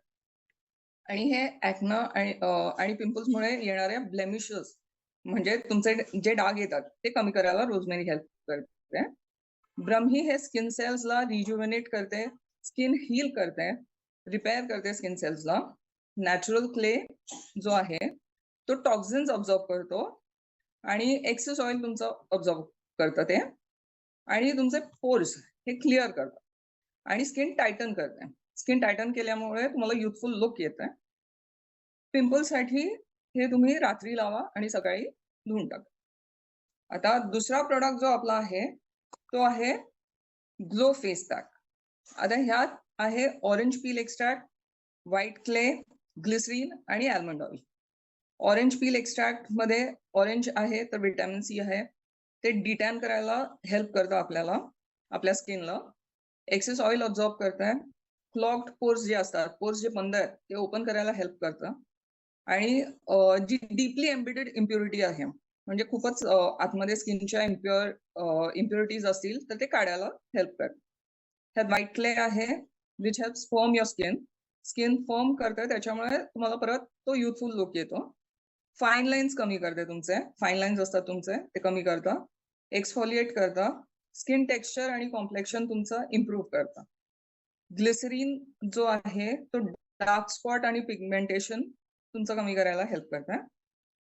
आणि हे ॲक्ने आणि पिंपल्समुळे येणाऱ्या ब्लेमिशेस म्हणजे तुमचे जे डाग येतात ते कमी करायला रोजमेरी हेल्प करते. ब्रह्मी हे स्किन सेल्सला रिज्युव्हिनेट करते, स्किन हील करते, रिपेअर करते स्किन सेल्सला. नॅचरल क्ले जो आहे तो टॉक्झिन्स ऑब्झर्व करतो आणि एक्सेस ऑइल तुमचं ऑब्झर्व करतं ते आणि तुमचे पोर्स हे क्लिअर करतं आणि स्किन टायटन करते. स्किन टायटन केल्यामुळे तुम्हाला युथफुल लुक येतं. पिंपलसाठी हे तुम्ही रात्री लावा आणि सकाळी धुवून टाका. आता दुसरा प्रोडक्ट जो आपला आहे तो आहे ग्लो फेस पॅक. आता ह्यात आहे orange peel extract, white clay, glycerin आणि almond oil. Orange peel extract मध्ये ऑरेंज आहे तर व्हिटॅमिन सी आहे. ते डिटॅन करायला हेल्प करतं आपल्याला, आपल्या स्किनला. एक्सेस ऑइल ऑब्झॉर्ब करतंय. क्लॉग्ड पोर्स जे असतात, पोर्स जे बंद आहेत ते ओपन करायला हेल्प करतं. आणि जी डीपली एम्बेडेड इम्प्युरिटी आहे, म्हणजे खूपच आतमध्ये स्किनच्या इम्प्युरिटीज असतील तर ते काढायला हेल्प करते. ह्यात व्हाईट क्ले आहे which helps form your skin form करते, त्याच्यामुळे तुम्हाला परत तो युथफुल लुक येतो. फाईन लाईन्स कमी करते, तुमचे फाईन लाईन्स असतात तुमचे ते कमी करतं, एक्सफोलिएट करतं, स्किन टेक्स्चर आणि कॉम्प्लेक्शन तुमचं इम्प्रूव्ह करतं. ग्लिसरीन जो आहे तो डार्क स्पॉट आणि पिगमेंटेशन तुमचं कमी करायला हेल्प करतं.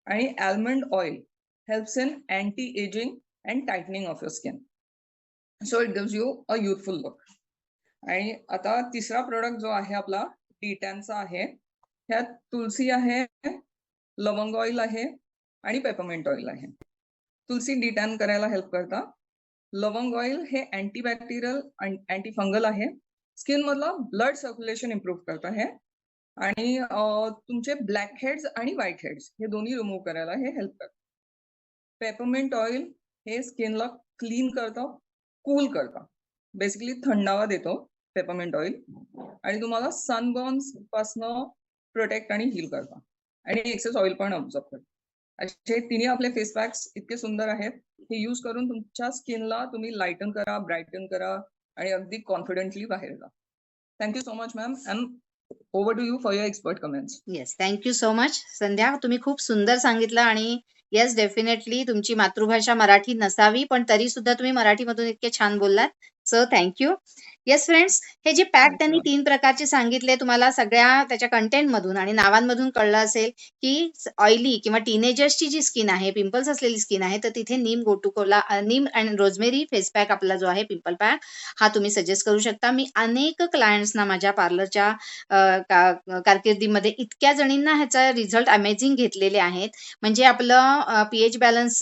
आणि almond oil helps in anti ageing and tightening of your skin, so it gives you a youthful look. आणि आता तिसरा प्रोडक्ट जो आहे आपला डिटॅनचा आहे. ह्यात तुलसी आहे, लवंग ऑइल आहे आणि पेपरमेंट ऑइल आहे. तुलसी डिटॅन करायला हेल्प करतं. लवंग ऑइल हे अँटीबॅक्टेरियल आणि अँटी फंगल आहे, स्किन मधलं ब्लड सर्क्युलेशन इम्प्रूव्ह करतं हे. आणि तुमचे ब्लॅक हेड्स आणि व्हाईट हेड्स हे दोन्ही रिमूव्ह करायला हे हेल्प करतं. पेपरमेंट ऑइल हे स्किनला क्लीन करतं, कूल करतं, बेसिकली थंडावा देतो पेपरमेंट ऑइल, आणि तुम्हाला सनबर्न्स पासनं प्रोटेक्ट आणि हील करतं, आणि एक्सेस ऑइल पण ऑब्झर्व करतं. असे तिन्ही आपले फेस पॅक्स इतके सुंदर आहेत, हे यूज करून तुमच्या स्किनला तुम्ही लाइटन करा, ब्राईटन करा आणि अगदी कॉन्फिडेंटली बाहेर जा. Thank you so much ma'am, and over to you for your expert comments. Yes, thank you so much Sandhya. तुम्ही खूप सुंदर सांगितलं आणि येस डेफिनेटली तुमची मातृभाषा मराठी नसावी पण तरी सुद्धा तुम्ही मराठीमधून इतके छान बोललात, सो थँक्यू. येस फ्रेंड्स, हे जे पॅक त्यांनी 3 प्रकारचे सांगितले तुम्हाला सगळ्या त्याच्या कंटेंट मधून आणि नावांमधून कळलं असेल की ऑइली किंवा टीनेजर्सची जी स्किन आहे, पिंपल्स असलेली स्किन आहे, तर तिथे नीम गोटुकोला नीम अँड रोजमेरी फेस पॅक आपला जो आहे पिंपल पॅक हा तुम्ही सजेस्ट करू शकता. मी अनेक क्लायंट्सना माझ्या पार्लरच्या कारकिर्दीमध्ये इतक्या जणींना ह्याचा रिझल्ट अमेझिंग घेतलेले आहेत. म्हणजे आपलं पीएच बॅलन्स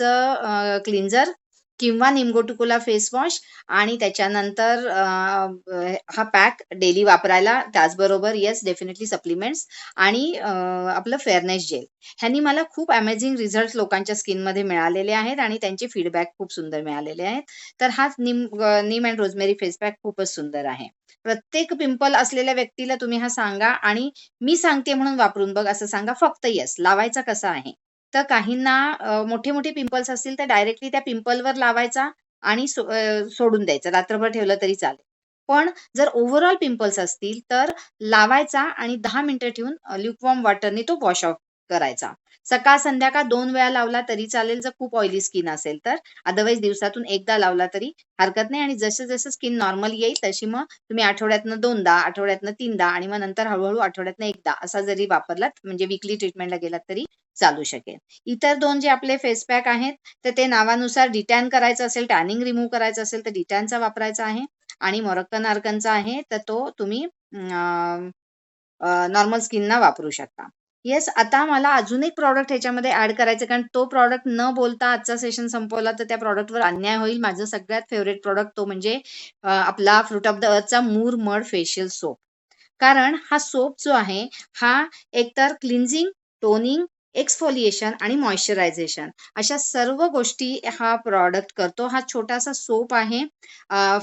क्लिन्झर किंवा निमगोटुकोला फेस वॉश आणि त्याच्यानंतर हा पॅक डेली वापरायला, त्याचबरोबर येस डेफिनेटली सप्लिमेंट्स आणि आपलं फेअरनेस जेल, ह्यांनी मला खूप अमेझिंग रिझल्ट लोकांच्या स्किनमध्ये मिळालेले आहेत आणि त्यांचे फीडबॅक खूप सुंदर मिळालेले आहेत. तर हा नीम अँड रोजमेरी फेस पॅक खूपच सुंदर आहे. प्रत्येक पिंपल असलेल्या व्यक्तीला तुम्ही हा सांगा आणि मी सांगते म्हणून वापरून बघ असं सांगा, फक्त येस. लावायचा कसा आहे तर काहींना मोठे मोठे पिंपल्स असतील तर डायरेक्टली त्या पिंपलवर लावायचा आणि सोडून द्यायचं, रात्रभर ठेवलं तरी चालेल. पण जर ओव्हरऑल पिंपल्स असतील तर लावायचा आणि 10 मिनिटं ठेवून ल्युकवॉर्म वॉटरने तो वॉश ऑफ करायचा. सकाळ संध्याकाळ 2 वेळा लावला तरी चालेल जर खूप ऑइली स्किन असेल तर, अदरवाईज दिवसातून एकदा लावला तरी हरकत नाही. आणि जसं जसं स्किन नॉर्मल येईल तशी मग तुम्ही आठवड्यातनं 2दा, आठवड्यातनं 3दा आणि मग नंतर हळूहळू आठवड्यातनं 1दा असा जरी वापरलात म्हणजे वीकली ट्रीटमेंटला गेलात तरी चालू शकेल. इतर 2 जे आपले फेस पॅक आहेत तर ते नावानुसार डिटॅन करायचं असेल, टॅनिंग रिमूव्ह करायचं असेल तर डिटॅनचा वापरायचा आहे आणि मोरक्कन आर्गनचा आहे तर तो तुम्ही नॉर्मल स्किनना वापरू शकता. येस, आता मला अजून एक प्रॉडक्ट ह्याच्यामध्ये ऍड करायचं कारण तो प्रॉडक्ट न बोलता आजचा सेशन संपवला तर त्या प्रॉडक्टवर अन्याय होईल. माझं सगळ्यात फेवरेट प्रॉडक्ट तो म्हणजे आपला फ्रूट ऑफ द अर्थचा मूर मड फेशियल सोप. कारण हा सोप जो आहे हा एकतर क्लिन्झिंग, टोनिंग, एक्सफोलिएशन आणि मॉइश्चरायझेशन अशा सर्व गोष्टी हा प्रॉडक्ट करतो. हा छोटासा सोप आहे,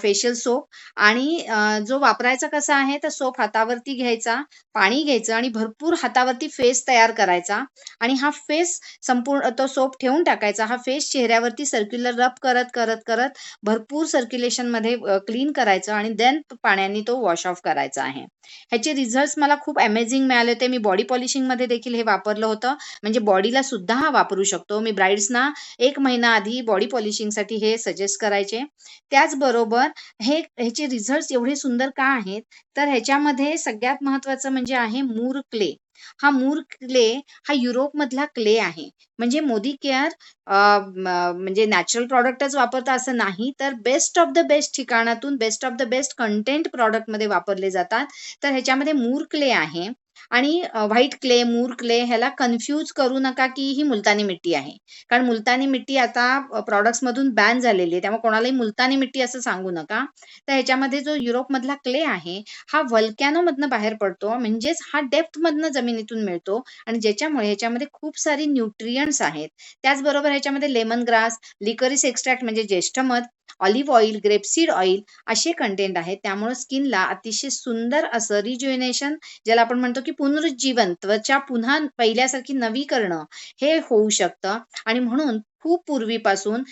फेशियल सोप. आणि जो वापरायचा कसा आहे तर सोप हातावरती घ्यायचा, पाणी घ्यायचं आणि भरपूर हातावरती फेस तयार करायचा आणि हा फेस संपूर्ण तो सोप ठेवून टाकायचा. हा फेस चेहऱ्यावरती सर्क्युलर रब करत करत करत भरपूर सर्क्युलेशन मध्ये क्लीन करायचं आणि देन पाण्याने तो वॉश ऑफ करायचा आहे. ह्याचे रिझल्ट्स मला खूप अमेझिंग मिळाले होते. मी बॉडी पॉलिशिंग मध्ये देखील हे वापरलं होतं, म्हणजे बॉडीला सुद्धा हा वापरू शकतो. मी ब्राइड्सना 1 महिना आधी बॉडी पॉलिशिंगसाठी हे सजेस्ट करायचे. त्याचबरोबर ह्याचे रिझल्ट्स एवढे सुंदर का आहेत तर ह्याच्यामध्ये सगळ्यात महत्वाचं म्हणजे आहे मूर क्ले. हा मूर क्ले हा युरोपमधला क्ले आहे. म्हणजे मोदी केअर म्हणजे नॅचरल प्रॉडक्टच वापरता असं नाही तर बेस्ट ऑफ द बेस्ट ठिकाणातून best of the best content प्रॉडक्टमध्ये वापरले जातात. तर ह्याच्यामध्ये मूर क्ले आहे आणि व्हाईट क्ले, मूर क्ले ह्याला कन्फ्यूज करू नका की ही मुलतानी मिट्टी आहे. कारण मुलतानी मिट्टी आता प्रॉडक्ट्स मधून बॅन झालेली आहे, त्यामुळे कोणालाही मुलतानी मिट्टी असं सांगू नका. तर ह्याच्यामध्ये जो युरोपमधला क्ले आहे हा व्हल्कॅनो मधनं बाहेर पडतो, म्हणजेच हा डेप्थ मधनं जमिनीतून मिळतो आणि ज्याच्यामुळे ह्याच्यामध्ये खूप सारी न्यूट्रियंट्स आहेत. त्याचबरोबर ह्याच्यामध्ये लेमन ग्रास, लिकरिस एक्स्ट्रॅक्ट म्हणजे ज्येष्ठ मध ऑलिव्ह ऑइल, ग्रेपसीड ऑइल असे कंटेंट आहेत. त्यामुळे स्किनला अतिशय सुंदर असं रिज्युनेशन, ज्याला आपण म्हणतो की पुनरुज्जीवन, त्वचा पुन्हा पहिल्यासारखी नवी करणं हे होऊ शकतं. आणि म्हणून खूप पूर्वीपासून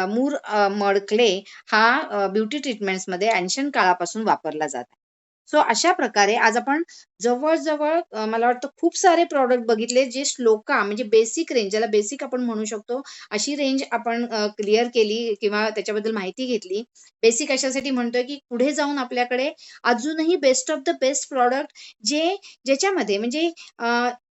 मूर मड क्ले हा ब्युटी ट्रीटमेंट्समध्ये एन्शंट काळापासून वापरला जात आहे. सो अशा प्रकारे आज आपण जवळ मला वाटतं खूप सारे प्रॉडक्ट बघितले, जे श्लोका म्हणजे बेसिक रेंज, ज्याला बेसिक आपण म्हणू शकतो अशी रेंज आपण क्लिअर केली किंवा त्याच्याबद्दल माहिती घेतली. बेसिक अशासाठी म्हणतोय की पुढे जाऊन आपल्याकडे अजूनही best of the best product ज्याच्यामध्ये म्हणजे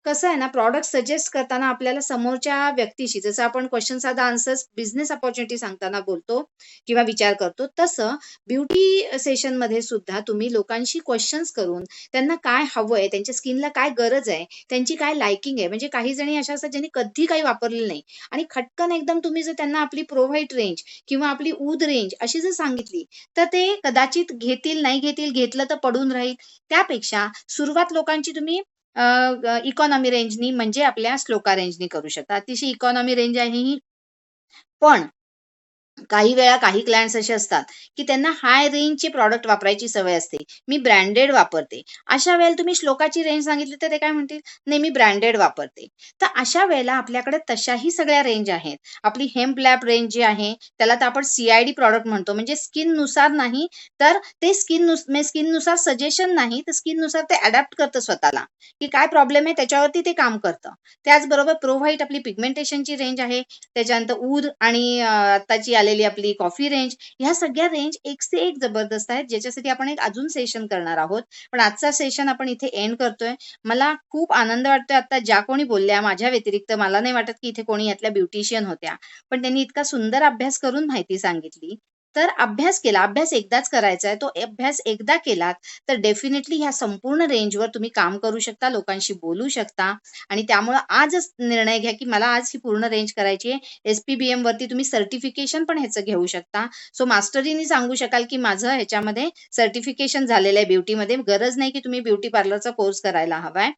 कसं आहे ना, प्रॉडक्ट सजेस्ट करताना आपल्याला समोरच्या व्यक्तीशी, जसं आपण questions answer answers business opportunity सांगताना बोलतो किंवा विचार करतो, तसं ब्युटी सेशनमध्ये सुद्धा तुम्ही लोकांशी क्वेश्चन्स करून त्यांना काय हवंय, त्यांच्या स्किनला काय गरज आहे, त्यांची काय लाइकिंग आहे. म्हणजे काही जणी अशा असतात ज्यांनी कधी काही वापरलेलं नाही आणि खटकन एकदम तुम्ही जर त्यांना आपली प्रोव्हाइड रेंज किंवा आपली ऊद रेंज अशी जर सांगितली, तर ते कदाचित घेतील, नाही घेतील, घेतलं तर पडून राहील. त्यापेक्षा सुरुवात लोकांची तुम्ही इकॉनॉमी रेंजनी म्हणजे आपल्या श्लोका रेंजनी करू शकता. अतिशय इकॉनॉमी रेंज आहे ही. पण काही वेळा काही क्लायंट्स असे असतात की त्यांना हाय रेंजचे प्रॉडक्ट वापरायची सवय असते. मी ब्रँडेड वापरते. अशा वेळेला तुम्ही श्लोकाची रेंज सांगितली तर ते काय म्हणतील, नाही मी ब्रँडेड वापरते. तर अशा वेळेला आपल्याकडे तशाही सगळ्या रेंज आहेत. आपली हेम्प लॅब रेंज जी आहे त्याला तर आपण CID प्रॉडक्ट म्हणतो, म्हणजे स्किन नुसार नाही, तर ते स्किन नुसार सजेशन नाही, तर स्किन नुसार ते अडॅप्ट करतं स्वतःला, की काय प्रॉब्लेम आहे त्याच्यावरती ते काम करतं. त्याचबरोबर प्रोव्हाइट आपली पिगमेंटेशनची रेंज आहे. त्याच्यानंतर ऊद आणि आत्ताची आलेली आपली कॉफी रेंज, ह्या सगळ्या रेंज एक से एक जबरदस्त आहेत, ज्याच्यासाठी आपण एक अजून सेशन करणार आहोत. पण आजचा सेशन आपण इथे एंड करतोय. मला खूप आनंद वाटतोय, आता ज्या कोणी बोलल्या माझ्या व्यतिरिक्त मला नाही वाटत की इथे कोणी यातल्या ब्युटिशियन होत्या, पण त्यांनी इतका सुंदर अभ्यास करून माहिती सांगितली. तर अभ्यास केला, अभ्यास एकदाच करायचा आहे. तो अभ्यास एकदा केलात तर डेफिनेटली ह्या संपूर्ण रेंजवर तुम्ही काम करू शकता, लोकांशी बोलू शकता. आणि त्यामुळं आजच निर्णय घ्या की मला आज ही पूर्ण रेंज करायची आहे. SPBM वरती तुम्ही सर्टिफिकेशन पण ह्याचं घेऊ शकता. सो मास्टरीनी सांगू शकाल की माझं ह्याच्यामध्ये सर्टिफिकेशन झालेलं आहे ब्युटीमध्ये. गरज नाही की तुम्ही ब्युटी पार्लरचा कोर्स करायला हवाय.